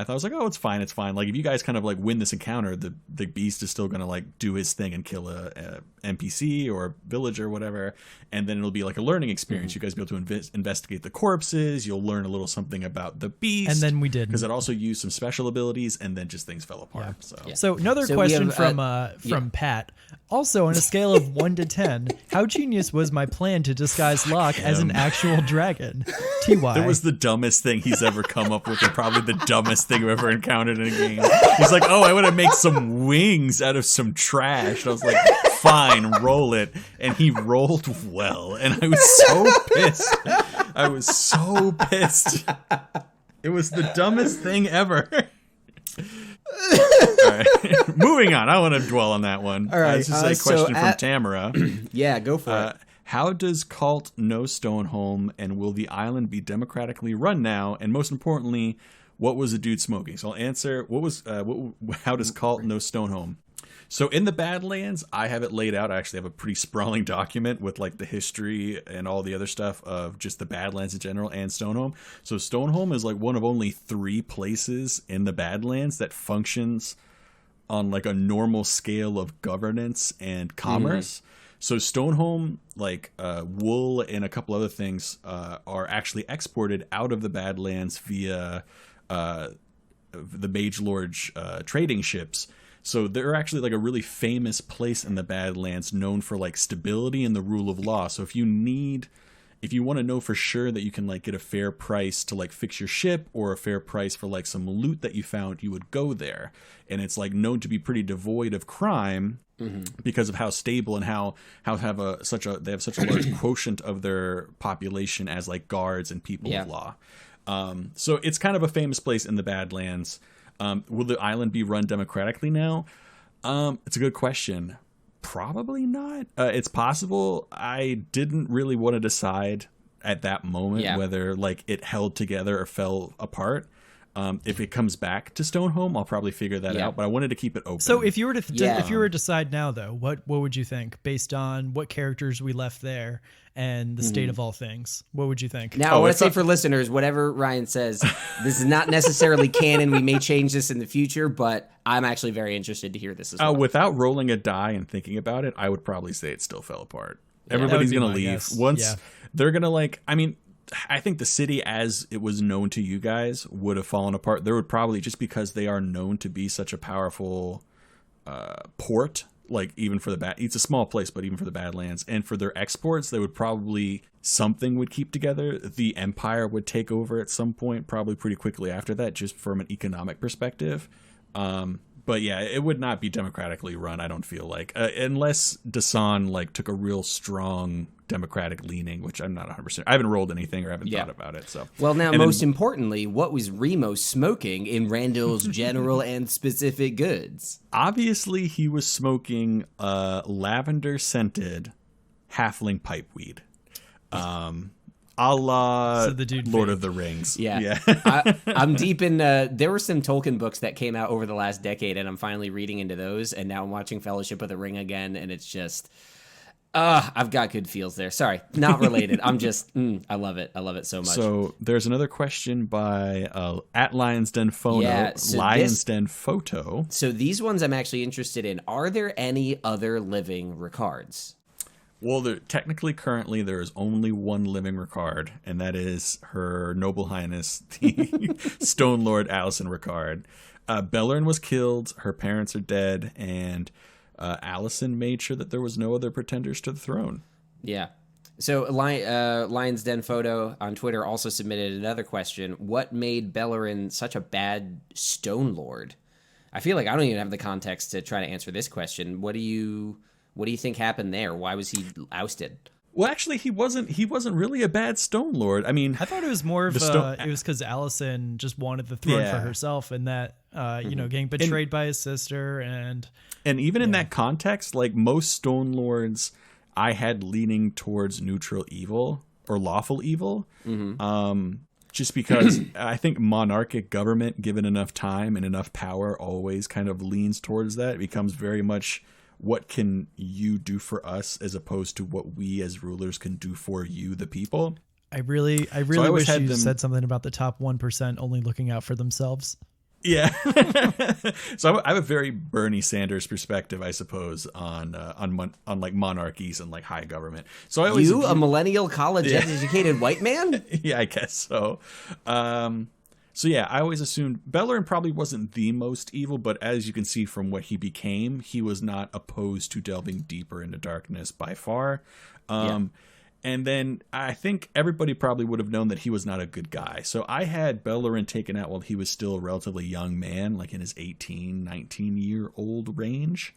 was like, oh, it's fine. Like if you guys kind of like win this encounter, the beast is still going to like do his thing and kill a NPC or a villager or whatever. And then it'll be like a learning experience. You guys will be able to investigate the corpses. You'll learn a little something about the beast. And then we did. Because it also used some special abilities, and then just things fell apart. Yeah. So another question from Pat. Also, on a scale of 1 to 10, how genius was my plan to disguise Locke as an actual dragon? TY. It was the dumbest thing he's ever come up with, and probably the dumbest thing I've ever encountered in a game. He's like, oh, I want to make some wings out of some trash. And I was like, fine, roll it. And he rolled well, and I was so pissed. It was the dumbest thing ever. All right. Moving on. I want to dwell on that one. All right. This is a question from Tamara. Yeah, go for it. How does Cult know Stonehome, and will the island be democratically run now? And most importantly, what was the dude smoking? So I'll answer. How does Cult know Stonehome? So in the Badlands, I have it laid out. I actually have a pretty sprawling document with like the history and all the other stuff of just the Badlands in general and Stonehome. So Stonehome is like one of only 3 places in the Badlands that functions on like a normal scale of governance and commerce. So Stonehome, like wool and a couple other things, are actually exported out of the Badlands via the Mage Lord trading ships. So they're actually like a really famous place in the Badlands, known for like stability and the rule of law. So if you want to know for sure that you can like get a fair price to like fix your ship, or a fair price for like some loot that you found, you would go there. And it's like known to be pretty devoid of crime. because of how stable and how they have such a large quotient of their population as like guards and people of law. So it's kind of a famous place in the Badlands. Will the island be run democratically now? It's a good question. Probably not. It's possible. I didn't really want to decide at that moment whether like it held together or fell apart. If it comes back to Stonehome, I'll probably figure that out. But I wanted to keep it open. So if you were to decide now, though, what would you think based on what characters we left there and the state of all things? What would you think? Now, I want to say for listeners, whatever Ryan says, this is not necessarily canon. We may change this in the future, but I'm actually very interested to hear this as well. Without rolling a die and thinking about it, I would probably say it still fell apart. Everybody's going to leave. Guess. Once they're going to I think the city as it was known to you guys would have fallen apart. There would probably, just because they are known to be such a powerful port, like even for it's a small place, but even for the Badlands and for their exports, they would probably, something would keep together. The Empire would take over at some point, probably pretty quickly after that, just from an economic perspective. But yeah, it would not be democratically run, I don't feel like, unless Dasan like took a real strong democratic leaning, which I'm not 100%. I haven't rolled anything or haven't thought about it. So well, now most importantly, what was Remo smoking in Randall's general and specific goods? Obviously, he was smoking lavender scented halfling pipe weed. A la Lord of the Rings. Yeah. I'm deep in... there were some Tolkien books that came out over the last decade, and I'm finally reading into those, and now I'm watching Fellowship of the Ring again, and it's just... I've got good feels there. Sorry, not related. I'm just... I love it. I love it so much. So there's another question by at Lions Den Photo. Lions Den Photo. So these ones I'm actually interested in. Are there any other living Ricards? Well, technically, currently, there is only one living Ricard, and that is Her Noble Highness, the Stone Lord Alison Ricard. Bellary was killed, her parents are dead, and Alison made sure that there was no other pretenders to the throne. Yeah. So Lions Den Photo on Twitter also submitted another question. What made Bellary such a bad Stone Lord? I feel like I don't even have the context to try to answer this question. What do you think happened there? Why was he ousted? Well, actually, he wasn't really a bad Stone Lord. I mean, I thought it was more of it was because Allison just wanted the throne for herself, and that getting betrayed by his sister, and even in that context, like most Stone Lords, I had leaning towards neutral evil or lawful evil. Just because I think monarchic government, given enough time and enough power, always kind of leans towards that. It becomes very much, what can you do for us, as opposed to what we as rulers can do for you, the people. I really wish you said something about the top 1% only looking out for themselves. Yeah. So I have a very Bernie Sanders perspective, I suppose, on like monarchies and like high government. So a millennial college educated white man? Yeah, I guess so. So yeah, I always assumed Bellary probably wasn't the most evil, but as you can see from what he became, he was not opposed to delving deeper into darkness by far. And then I think everybody probably would have known that he was not a good guy. So I had Bellary taken out while he was still a relatively young man, like in his 18, 19-year-old range.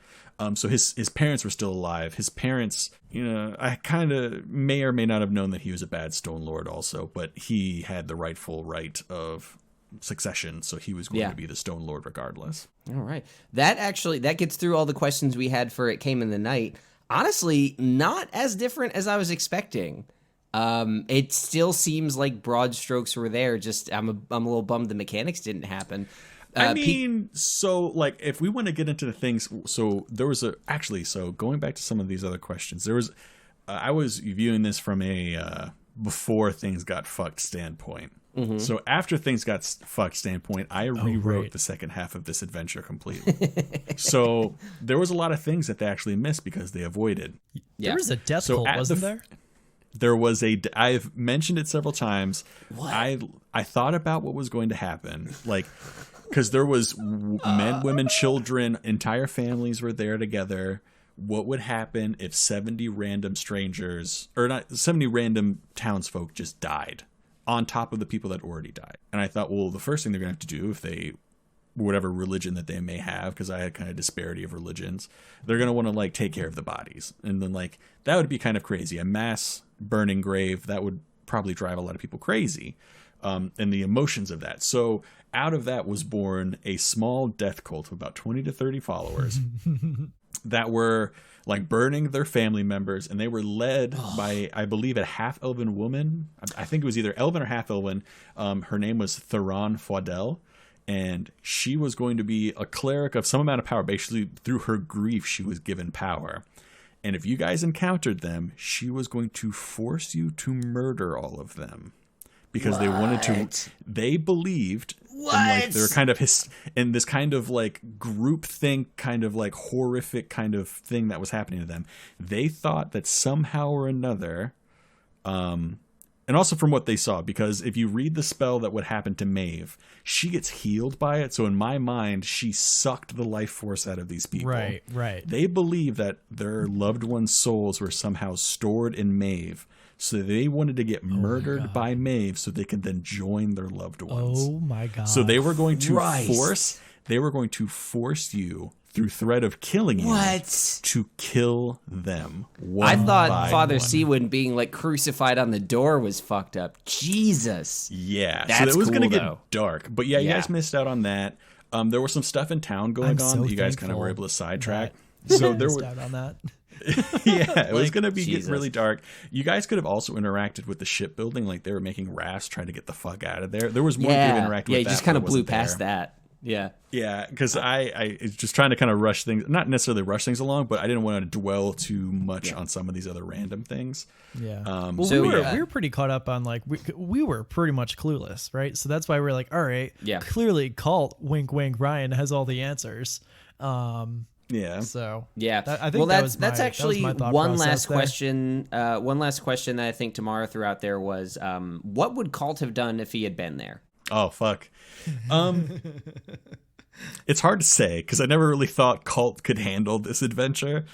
So his parents were still alive. His parents, I kind of may or may not have known that he was a bad Stone Lord also, but he had the rightful right of succession, so he was going to be the Stone Lord regardless. All right. That gets through all the questions we had for It Came in the Night. Honestly, not as different as I was expecting. It still seems like broad strokes were there. Just I'm a little bummed the mechanics didn't happen. So like if we want to get into the things, so there was so going back to some of these other questions, there was I was viewing this from a before things got fucked standpoint. Mm-hmm. So after things got fucked standpoint, I rewrote the second half of this adventure completely. So there was a lot of things that they actually missed because they avoided. Yeah. There was a death cult, wasn't there? There was I've mentioned it several times. What? I thought about what was going to happen, like, because there was men, women, children, entire families were there together. What would happen if 70 random strangers, or not 70 random townsfolk, just died on top of the people that already died? And I thought, well, the first thing they're going to have to do if they whatever religion that they may have, because I had kind of disparity of religions. They're going to want to like take care of the bodies. And then like that would be kind of crazy. A mass burning grave, that would probably drive a lot of people crazy. And the emotions of that. So out of that was born a small death cult of about 20 to 30 followers that were like burning their family members, and they were led by, I believe, a half-elven woman. I think it was either elven or half-elven. Her name was Theron Faudel, and she was going to be a cleric of some amount of power. Basically, through her grief, she was given power. And if you guys encountered them, she was going to force you to murder all of them. Because they wanted to, they believed, and like they were kind of in this kind of like group think, kind of like horrific kind of thing that was happening to them. They thought that somehow or another, and also from what they saw, because if you read the spell that would happen to Maeve, she gets healed by it. So in my mind, she sucked the life force out of these people. Right. They believe that their loved ones' souls were somehow stored in Maeve. So they wanted to get murdered by Maeve so they could then join their loved ones. Oh my God. So they were going to force you through threat of killing you to kill them. I thought Father Seawood being like crucified on the door was fucked up. Jesus. Yeah. That's so it was cool, going to get dark. But yeah, you guys missed out on that. There was some stuff in town going on that you guys kind of were able to sidetrack. So there was out on that. Yeah, it was going to be getting really dark. You guys could have also interacted with the shipbuilding, like they were making rafts trying to get the fuck out of there. There was more to interact with. Yeah, you that, just kind of blew past that. Yeah, because I was just trying to kind of rush things, not necessarily rush things along, but I didn't want to dwell too much on some of these other random things. Yeah. Well, we were pretty caught up on like we were pretty much clueless, right? So that's why we're like, all right, clearly cult, wink, wink, Ryan has all the answers. Yeah. So I think that's actually one last question. One last question that I think Tamara threw out there was, what would Colt have done if he had been there? Oh fuck. It's hard to say because I never really thought Colt could handle this adventure.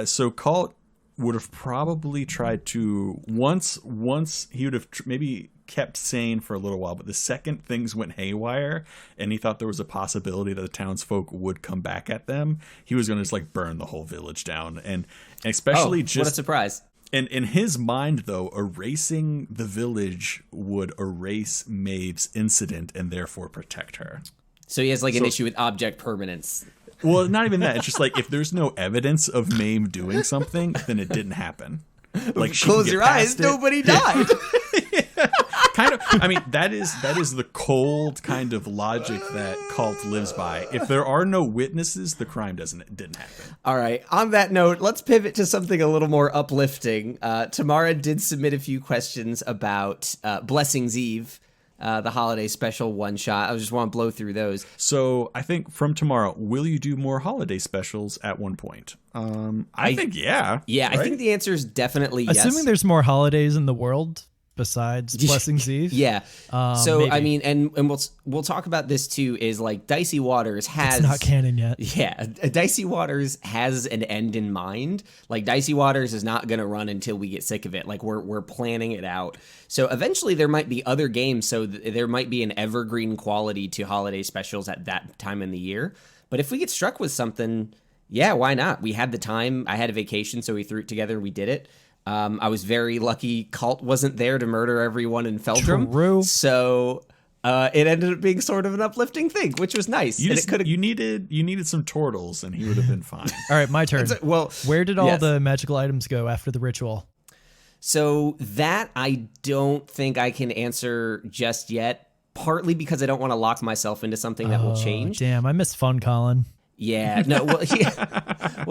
So Colt would have probably tried to once he would have maybe kept sane for a little while, but the second things went haywire and he thought there was a possibility that the townsfolk would come back at them, he was going to just like burn the whole village down. And especially what a surprise. And in his mind, though, erasing the village would erase Maeve's incident and therefore protect her. So he has like an issue with object permanence. Well, not even that. It's just like if there's no evidence of Maeve doing something, then it didn't happen. Like close your eyes, nobody died. Kind of. I mean, that is the cold kind of logic that Cult lives by. If there are no witnesses, the crime didn't happen. All right. On that note, let's pivot to something a little more uplifting. Tamara did submit a few questions about Blessings Eve, the holiday special one shot. I just want to blow through those. So I think from tomorrow, will you do more holiday specials at one point? I think yeah. Yeah, right? I think the answer is definitely yes. Assuming there's more holidays in the world besides Blessings Eve. Yeah. So maybe. I mean, and we'll talk about this too. Is like Dicey Waters has it's not canon yet. Yeah, Dicey Waters has an end in mind. Like Dicey Waters is not going to run until we get sick of it. Like we're planning it out. So eventually there might be other games. So there might be an evergreen quality to holiday specials at that time in the year. But if we get struck with something, yeah, why not? We had the time. I had a vacation, so we threw it together and we did it. I was very lucky Cult wasn't there to murder everyone in Feldrum. True. So it ended up being sort of an uplifting thing, which was nice. You needed some turtles and he would have been fine. All right, my turn. Where did all the magical items go after the ritual? So that I don't think I can answer just yet, partly because I don't want to lock myself into something that will change. Damn, I miss fun, Colin. Yeah, no, well,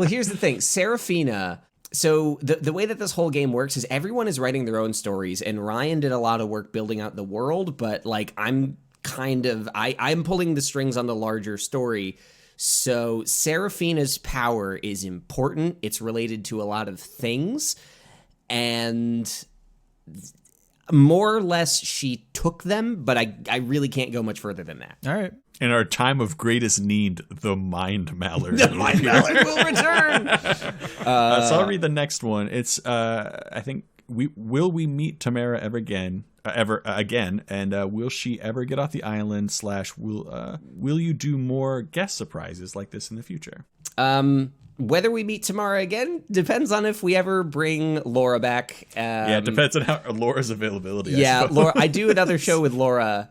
here's the thing. Serafina... So the way that this whole game works is everyone is writing their own stories, and Ryan did a lot of work building out the world, but like I'm pulling the strings on the larger story. So Serafina's power is important. It's related to a lot of things, and more or less she took them, but I really can't go much further than that. All right. In our time of greatest need, the Mind Mallard. The Mind Mallard will return. So I'll read the next one. It's I think will we meet Tamara ever again? And will she ever get off the island? / will you do more guest surprises like this in the future? Whether we meet Tamara again depends on if we ever bring Laura back. It depends on Laura's availability. Yeah, Laura. I do another show with Laura,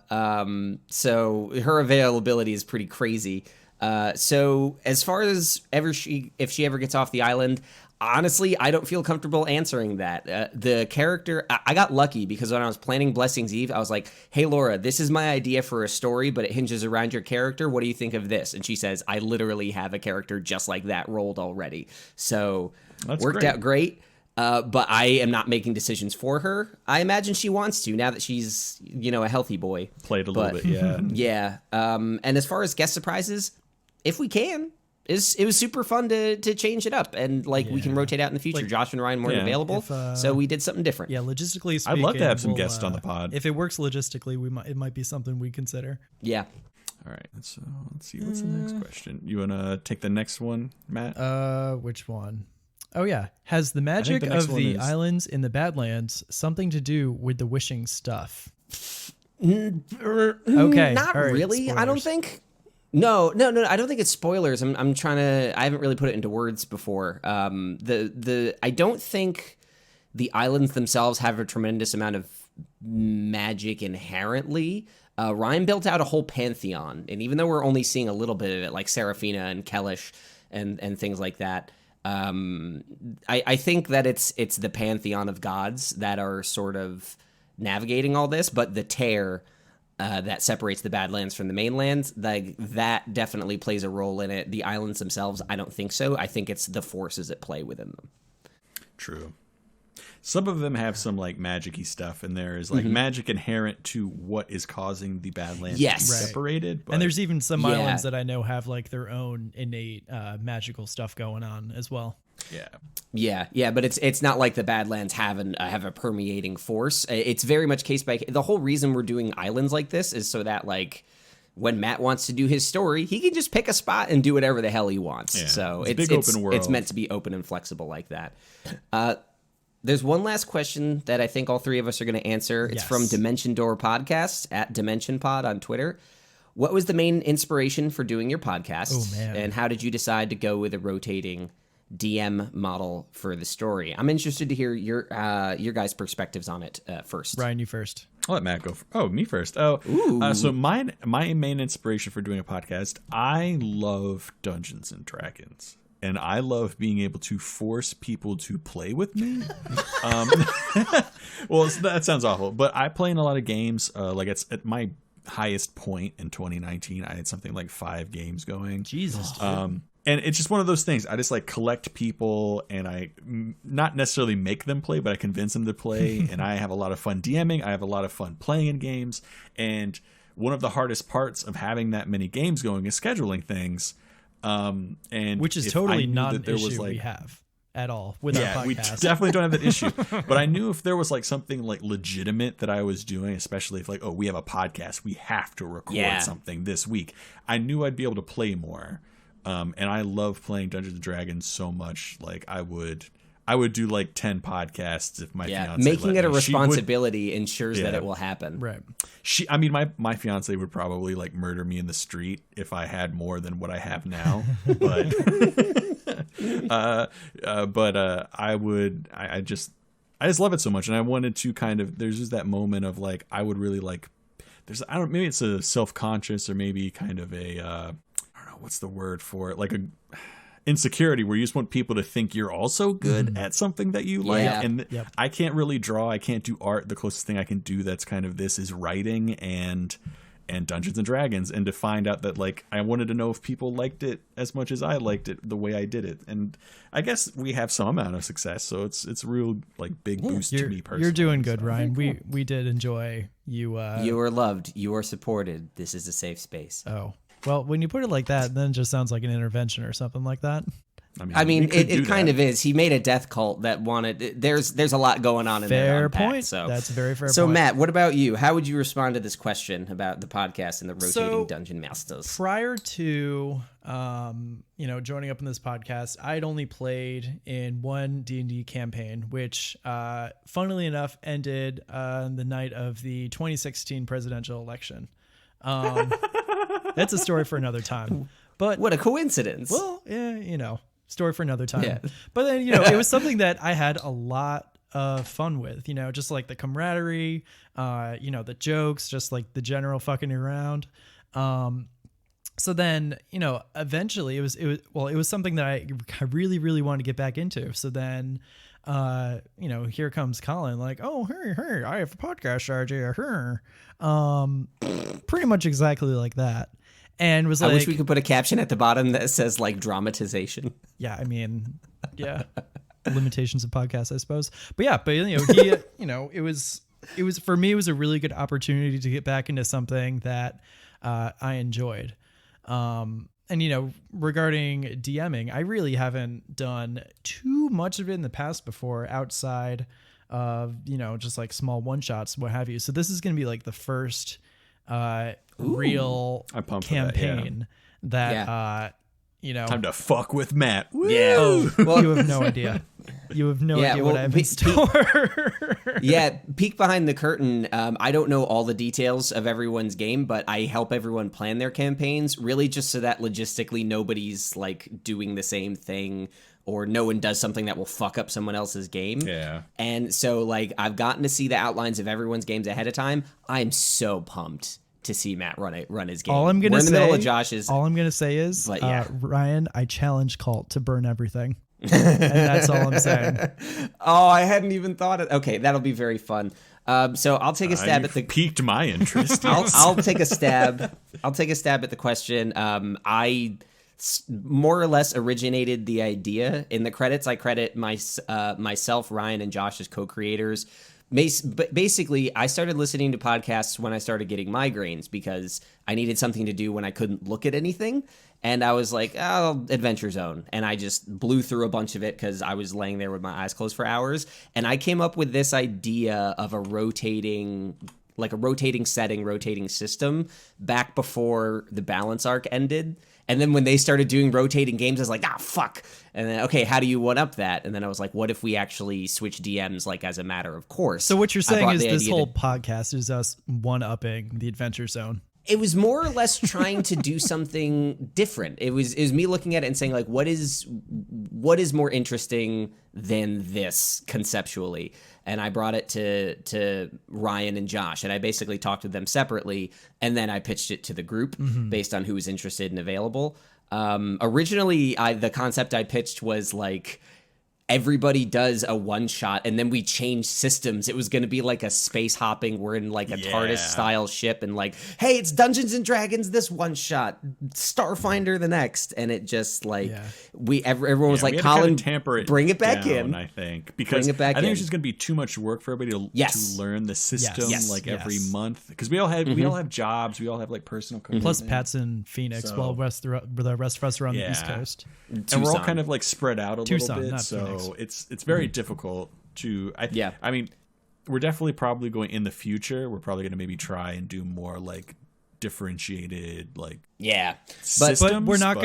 so her availability is pretty crazy. So as far as if she ever gets off the island, honestly, I don't feel comfortable answering that. The character, I got lucky because when I was planning Blessings Eve, I was like, hey, Laura, this is my idea for a story, but it hinges around your character. What do you think of this? And she says, I literally have a character just like that rolled already. So worked out great. But I am not making decisions for her. I imagine she wants to now that she's, a healthy boy. Played a little bit, yeah. Yeah. And as far as guest surprises, if we can, it was super fun to change it up, and we can rotate out in the future. Josh and Ryan weren't available, so we did something different. Yeah, logistically speaking, I'd love to have some guests on the pod. If it works logistically, it might be something we consider. Yeah. All right. So let's see. What's the next question? You want to take the next one, Matt? Which one? Oh yeah. Has the magic of the islands in the Badlands something to do with the wishing stuff? Okay. Not really. Spoilers. I don't think. No. I don't think it's spoilers. I'm trying to. I haven't really put it into words before. I don't think the islands themselves have a tremendous amount of magic inherently. Ryan built out a whole pantheon, and even though we're only seeing a little bit of it, like Seraphina and Kellish and things like that, I think that it's the pantheon of gods that are sort of navigating all this, but the tear that separates the Badlands from the mainland, that definitely plays a role in it. The islands themselves, I don't think so. I think it's the forces at play within them. True. Some of them have some magic-y stuff, and there is magic inherent to what is causing the Badlands to be separated. But... And there's even some islands that I know have their own innate magical stuff going on as well. Yeah, but it's not like the Badlands have a permeating force. It's very much case by case. The whole reason we're doing islands like this is so that when Matt wants to do his story, he can just pick a spot and do whatever the hell he wants. Yeah, so it's big open world. It's meant to be open and flexible like that. There's one last question that I think all three of us are going to answer. It's from Dimension Door Podcast at Dimension Pod on Twitter. What was the main inspiration for doing your podcast? Oh, man. And how did you decide to go with a rotating DM model for the story? I'm interested to hear your guys' perspectives on it first. Ryan, you first. I'll let Matt go. Me first. So my main inspiration for doing a podcast, I love Dungeons and Dragons. And I love being able to force people to play with me. Well, that sounds awful, but I play in a lot of games. It's at my highest point in 2019, I had something like 5 games going. Jesus. And it's just one of those things. I just collect people, and I not necessarily make them play, but I convince them to play. And I have a lot of fun DMing. I have a lot of fun playing in games. And one of the hardest parts of having that many games going is scheduling things. And which is totally not an issue we have at all with our podcast. We definitely don't have that issue. But I knew if there was something legitimate that I was doing, especially if we have a podcast, we have to record something this week. I knew I'd be able to play more. And I love playing Dungeons and Dragons so much. I would do 10 podcasts if my fiance making it a responsibility ensures that it will happen. Right. My fiance would probably murder me in the street if I had more than what I have now. But I just love it so much, and I wanted to there's just that moment of I would really maybe it's a self-conscious or maybe kind of a I don't know what's the word for it, a insecurity where you just want people to think you're also good at something that you like. And I can't really draw, I can't do art. The closest thing I can do that's this is writing and Dungeons and Dragons, and to find out that I wanted to know if people liked it as much as I liked it the way I did it. And I guess we have some amount of success, so it's a real big boost to me personally. You're doing good, Ryan. Cool. We did enjoy you. You are loved, you are supported. This is a safe space. Oh, well, when you put it like that, then it just sounds like an intervention or something like that. I mean, it kind of is. He made a death cult that wanted. There's a lot going on in there. Fair point. So that's a very fair point. So Matt, what about you? How would you respond to this question about the podcast and the rotating dungeon masters? Prior to joining up in this podcast, I'd only played in one D&D campaign, which funnily enough ended the night of the 2016 presidential election. That's a story for another time. But what a coincidence. Well, yeah, story for another time. Yeah. But then, it was something that I had a lot of fun with, just like the camaraderie, the jokes, just like the general fucking around. So then, eventually it was something that I really, really wanted to get back into. So then, here comes Colin like, oh, hey, I have a podcast idea. Pretty much exactly like that. And was like, I wish we could put a caption at the bottom that says like dramatization. Yeah, I mean, yeah, limitations of podcasts, I suppose. But yeah, he, it was for me, it was a really good opportunity to get back into something that I enjoyed. And regarding DMing, I really haven't done too much of it in the past before, outside of just like small one shots, what have you. So this is going to be like the first real campaign that time to fuck with Matt. Woo! Yeah. Oh, well, you have no idea. You have no idea what I have in store. Peek behind the curtain. I don't know all the details of everyone's game, but I help everyone plan their campaigns, really just so that logistically nobody's like doing the same thing, or no one does something that will fuck up someone else's game. Yeah. And so like I've gotten to see the outlines of everyone's games ahead of time. I'm so pumped to see Matt run his game. All I'm gonna We're in the say, middle of Josh's. All I'm gonna say is, Ryan, I challenge Colt to burn everything. And that's all I'm saying. Oh, I hadn't even thought it. Okay, that'll be very fun. So I'll take a stab at the piqued my interest. I'll take a stab. I'll take a stab at the question. I more or less originated the idea. In the credits, I credit myself, Ryan, and Josh as co-creators. But basically, I started listening to podcasts when I started getting migraines because I needed something to do when I couldn't look at anything. And I was like, oh, Adventure Zone. And I just blew through a bunch of it because I was laying there with my eyes closed for hours. And I came up with this idea of a rotating setting, rotating system back before the balance arc ended. And then when they started doing rotating games, I was like, fuck. And then, okay, how do you one-up that? And then I was like, what if we actually switch DMs like as a matter of course? So what you're saying is this whole podcast is us one-upping the Adventure Zone. It was more or less trying to do something different. It was me looking at it and saying like, what is more interesting than this conceptually? And I brought it to Ryan and Josh, and I basically talked with them separately, and then I pitched it to the group based on who was interested and available. Originally, the concept I pitched was like, everybody does a one shot and then we change systems. It was going to be like a space hopping. We're in like a TARDIS style ship and like, hey, it's Dungeons and Dragons this one shot, Starfinder the next. And it just like everyone was like, Colin, bring it back in. I think because I think it's just going to be too much work for everybody to learn the system every month, because we all have jobs, we all have like personal plus Pat's in Phoenix, while the rest of us are on the East Coast, and we're all kind of like spread out a little bit, so it's very difficult to I mean, we're definitely probably going in the future, we're probably going to maybe try and do more like differentiated systems, but we're not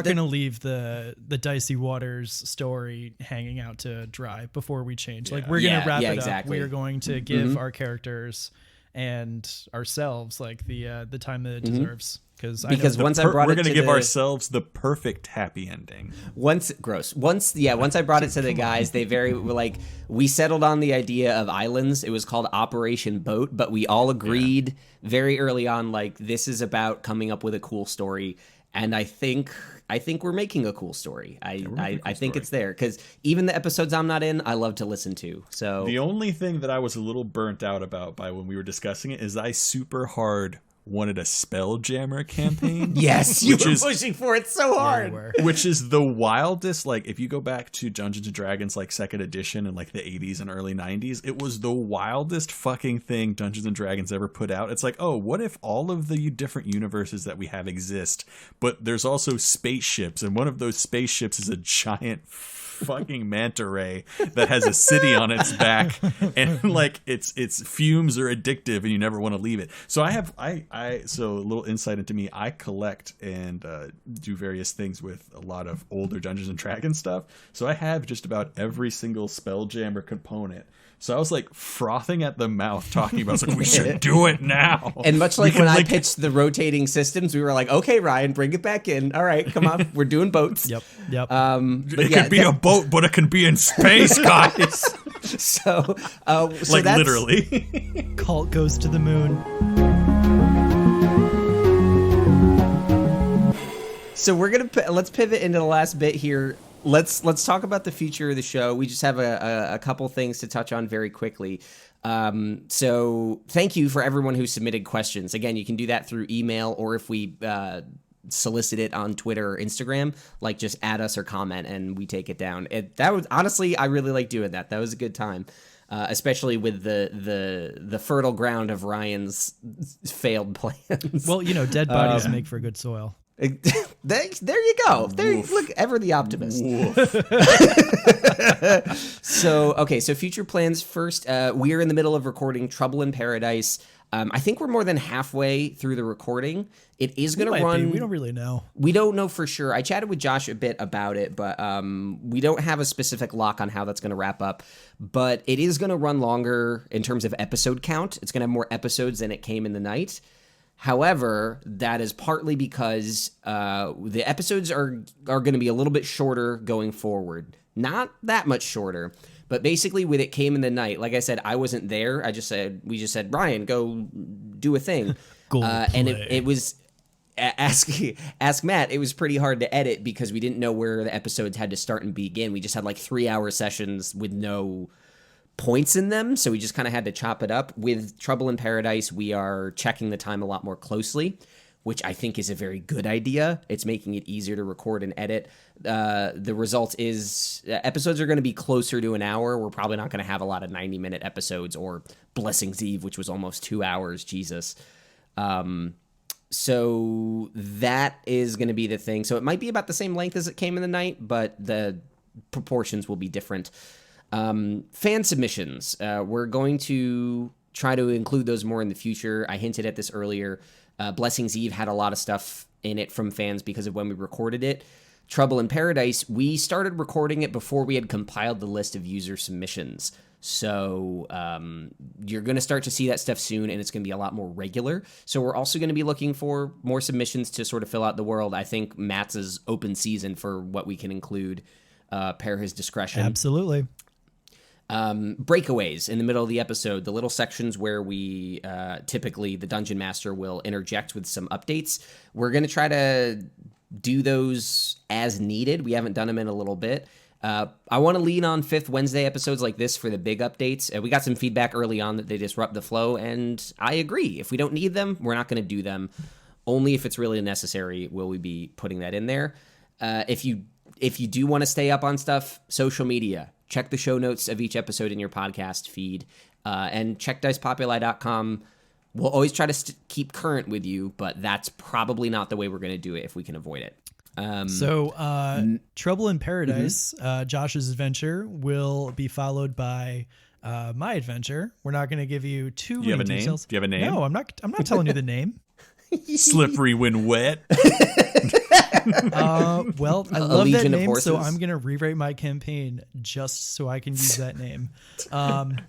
gonna leave the Dicey Waters story hanging out to dry before we change. Like we're gonna wrap it up. We are going to give our characters and ourselves like the time that it deserves. Because once I brought we're going to give ourselves the perfect happy ending. Once I brought it to the guys, they we settled on the idea of islands. It was called Operation Boat, but we all agreed very early on, like, this is about coming up with a cool story. And I think we're making a cool story. I think it's there, because even the episodes I'm not in, I love to listen to. So the only thing that I was a little burnt out about by when we were discussing it is I super hard wanted a Spelljammer campaign. Yes, you were pushing for it so hard. Which is the wildest, like, if you go back to Dungeons & Dragons, like, 2nd edition in, like, the 80s and early 90s, it was the wildest fucking thing Dungeons & Dragons ever put out. It's like, oh, what if all of the different universes that we have exist, but there's also spaceships, and one of those spaceships is a giant fucking manta ray that has a city on its back, and like its fumes are addictive and you never want to leave it. So so a little insight into me, I collect and do various things with a lot of older Dungeons and Dragons stuff, so I have just about every single Spelljammer component. So I was like frothing at the mouth talking about, like, we should do it now. And much like when I pitched the rotating systems, we were like, okay, Ryan, bring it back in. All right, come on, we're doing boats. Yep. It could be a boat, but it can be in space, guys. so like that's, literally. Cult goes to the moon. So let's pivot into the last bit here. Let's talk about the future of the show. We just have a couple things to touch on very quickly. So thank you for everyone who submitted questions. Again, you can do that through email, or if we solicit it on Twitter or Instagram, like just add us or comment and we take it down. That was honestly, I really like doing that. That was a good time. Especially with the fertile ground of Ryan's failed plans. Well, dead bodies make for good soil. There you go. Look, ever the optimist. So future plans first. We are in the middle of recording Trouble in Paradise. I think we're more than halfway through the recording. It is going to run. We don't really know. We don't know for sure. I chatted with Josh a bit about it, but we don't have a specific lock on how that's going to wrap up. But it is going to run longer in terms of episode count. It's going to have more episodes than it came in the night. However, that is partly because the episodes are going to be a little bit shorter going forward. Not that much shorter, but basically with It Came in the Night, like I said, I wasn't there. We just said, Ryan, go do a thing. And it was, ask Matt, it was pretty hard to edit because we didn't know where the episodes had to start and begin. We just had like 3-hour sessions with no points in them, so we just kind of had to chop it up. With Trouble in Paradise, we are checking the time a lot more closely, which I think is a very good idea. It's making it easier to record and edit. The result is episodes are going to be closer to an hour. We're probably not going to have a lot of 90-minute episodes, or Blessings Eve, which was almost 2 hours. Jesus. So that is going to be the thing. So it might be about the same length as It Came in the Night, but the proportions will be different. Fan submissions. We're going to try to include those more in the future. I hinted at this earlier. Blessings Eve had a lot of stuff in it from fans because of when we recorded it. Trouble in Paradise, we started recording it before we had compiled the list of user submissions. So you're going to start to see that stuff soon, and it's going to be a lot more regular. So we're also going to be looking for more submissions to sort of fill out the world. I think Matt's is open season for what we can include. Per his discretion. Absolutely. Breakaways in the middle of the episode, the little sections where we typically the Dungeon Master will interject with some updates. We're going to try to do those as needed. We haven't done them in a little bit. I want to lean on Fifth Wednesday episodes like this for the big updates. We got some feedback early on that they disrupt the flow, and I agree. If we don't need them, we're not going to do them. Only if it's really necessary will we be putting that in there. If you do want to stay up on stuff, social media. Check the show notes of each episode in your podcast feed, and check dicepopuli.com. We'll always try to keep current with you, but that's probably not the way we're going to do it if we can avoid it. Trouble in Paradise, Josh's adventure, will be followed by my adventure. We're not going to give you too many details. Do you have a name? No, I'm not telling you the name. Slippery when wet. Well, I love that name, so I'm going to rewrite my campaign just so I can use that name. But,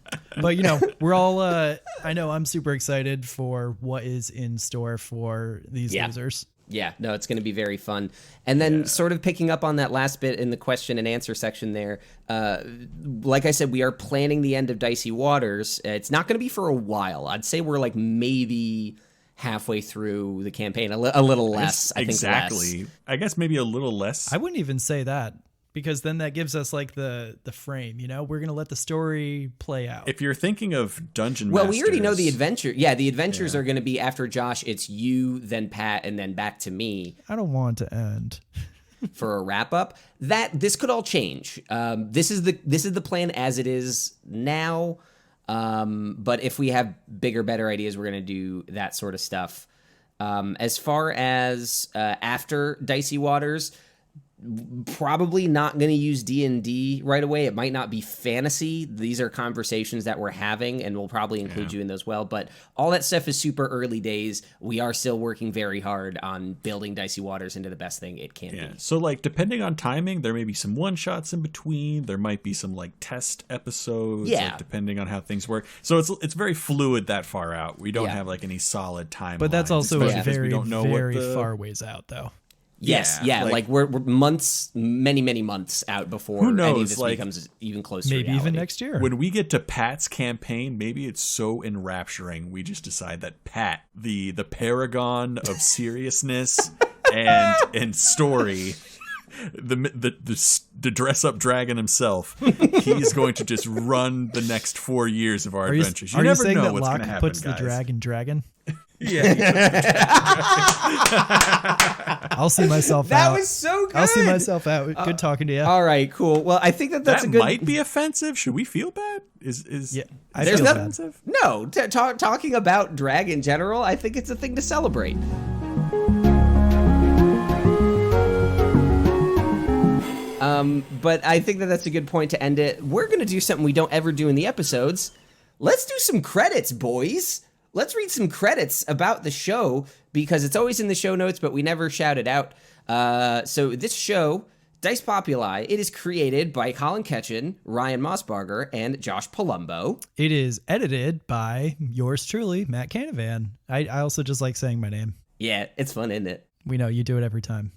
we're all, I know I'm super excited for what is in store for these losers. Yeah, no, it's going to be very fun. And then sort of picking up on that last bit in the question and answer section there, like I said, we are planning the end of Dicey Waters. It's not going to be for a while. I'd say we're like maybe halfway through the campaign, a little less. I think exactly. less. I guess maybe a little less. I wouldn't even say that. because then that gives us like the frame, you know, we're going to let the story play out. If you're thinking of Dungeon Masters. Well, we already know the adventure. Yeah, the adventures are going to be after Josh. It's you, then Pat, and then back to me. I don't want to end. For a wrap up. This could all change. This is the plan as it is now. But if we have bigger, better ideas, we're going to do that sort of stuff. As far as after Dicey Waters, probably not going to use D&D right away. It might not be fantasy. These are conversations that we're having, and we'll probably include you in those well. But all that stuff is super early days. We are still working very hard on building Dicey Waters into the best thing it can be. So, like, depending on timing, there may be some one-shots in between. There might be some, like, test episodes, like, depending on how things work. So it's very fluid that far out. We don't have, like, any solid timeline. But that's also very, very far ways out, though. Yes, like we're months, many months out before any of this becomes even closer to reality. Maybe even next year. When we get to Pat's campaign, maybe it's so enrapturing we just decide that Pat, the paragon of seriousness and story, the dress up dragon himself, he's going to just run the next 4 years of our adventures. You never know what's going to happen, puts guys. The dragon? Yeah. I'll see myself out. That was so good. I'll see myself out. Good talking to you. All right, cool. Well, I think that's a good... That might be offensive. Should we feel bad? There's nothing offensive? No, talking about drag in general, I think it's a thing to celebrate. But I think that's a good point to end it. We're going to do something we don't ever do in the episodes. Let's do some credits, boys. Let's read some credits about the show, because it's always in the show notes, but we never shout it out. So this show, Dice Populi, it is created by Colin Ketchen, Ryan Mossbarger, and Josh Palumbo. It is edited by yours truly, Matt Canavan. I also just like saying my name. Yeah, it's fun, isn't it? We know you do it every time.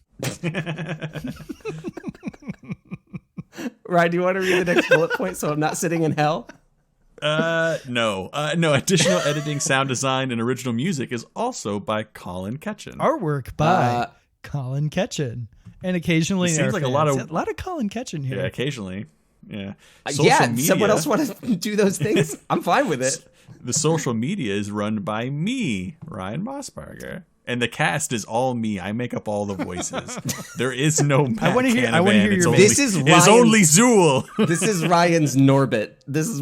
Ryan, do you want to read the next bullet point so I'm not sitting in hell? No. Additional editing, sound design, and original music is also by Colin Ketchen. Artwork by Colin Ketchen, and occasionally seems like a lot of Colin Ketchen here. Yeah, occasionally. Yeah. Media, someone else want to do those things? I'm fine with it. The social media is run by me, Ryan Mossbarger. And the cast is all me. I make up all the voices. There is no Matt I want to hear your. It's only Zool. This is Ryan's Norbit. This is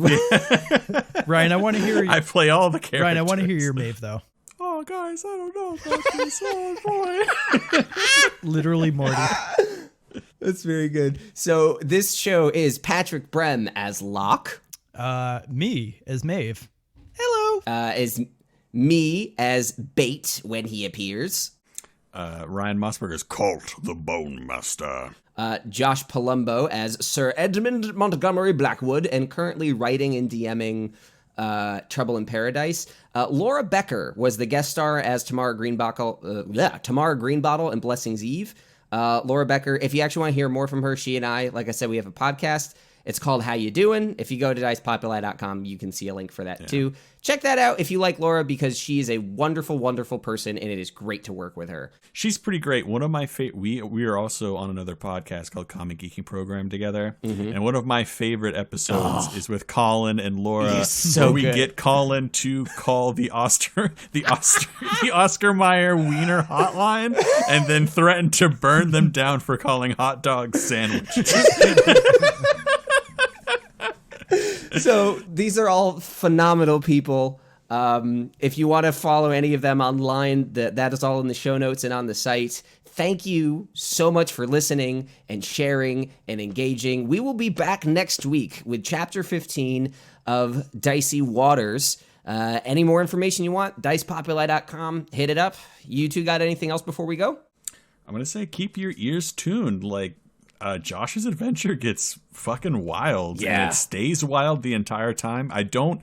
Ryan. I want to hear. I play all the characters. Ryan, I want to hear your Maeve though. Oh, guys, I don't know about this. Oh, boy. Literally Morty. That's very good. So this show is Patrick Brem as Locke. Me as Maeve. Hello. Is me as Bait when he appears. Ryan Mossberger's Colt, the Bone Master. Josh Palumbo as Sir Edmund Montgomery Blackwood, and currently writing and DMing Trouble in Paradise. Laura Becker was the guest star as Tamara Greenbottle in Blessing's Eve. Laura Becker, if you actually want to hear more from her, she and I, like I said, we have a podcast. It's called How You Doing? If you go to dicepopuli.com, you can see a link for that too. Check that out if you like Laura, because she is a wonderful, wonderful person, and it is great to work with her. She's pretty great. One of my we are also on another podcast called Comic Geeking Program together, and one of my favorite episodes is with Colin and Laura, so where we get Colin to call the Oscar Mayer Wiener hotline, and then threaten to burn them down for calling hot dogs sandwiches. So these are all phenomenal people. If you want to follow any of them online, that is all in the show notes and on the site. Thank you so much for listening and sharing and engaging. We will be back next week with Chapter 15 of Dicey Waters. Any more information you want, dicepopuli.com. Hit it up. You two got anything else before we go? I'm going to say keep your ears tuned. Like, Josh's adventure gets fucking wild, and it stays wild the entire time. I don't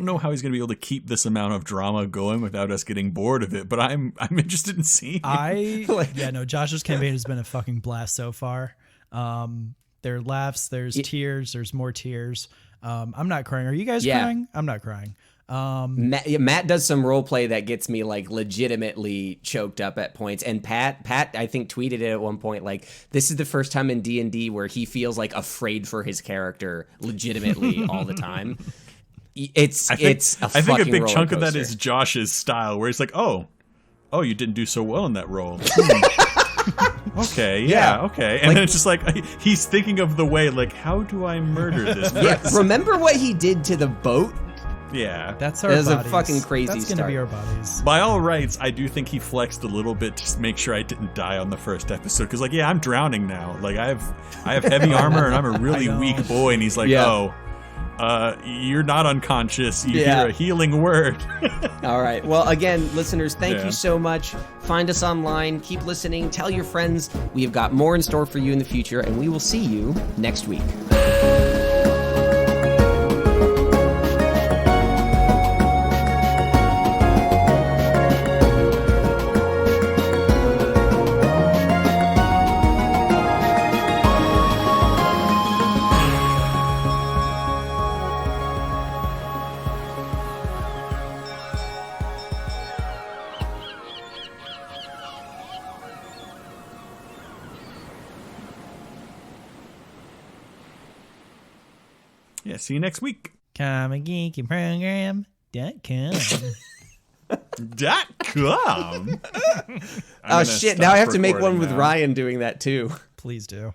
know how he's going to be able to keep this amount of drama going without us getting bored of it, but I'm interested in seeing it. Josh's campaign has been a fucking blast so far. There are laughs, there's tears, there's more tears. I'm not crying. Are you guys crying? I'm not crying. Matt does some role play that gets me like legitimately choked up at points. And Pat, I think tweeted it at one point, like, this is the first time in D&D where he feels like afraid for his character legitimately all the time. I think a big chunk of that is Josh's style, where he's like, oh, you didn't do so well in that role. Okay, yeah, okay. And then it's just like, he's thinking of the way, like, how do I murder this person? Yeah, remember what he did to the boat? Yeah. That's our bodies. A fucking crazy That's going to be our bodies. By all rights, I do think he flexed a little bit to make sure I didn't die on the first episode. Because, like, yeah, I'm drowning now. Like, I have heavy armor, and I'm a really weak boy. And he's like, you're not unconscious. You hear a healing word. All right. Well, again, listeners, thank you so much. Find us online. Keep listening. Tell your friends. We have got more in store for you in the future, and we will see you next week. Yeah, see you next week. ComicGeekingProgram.com. .com. Oh, shit. Now I have to make one with Ryan doing that, too. Please do.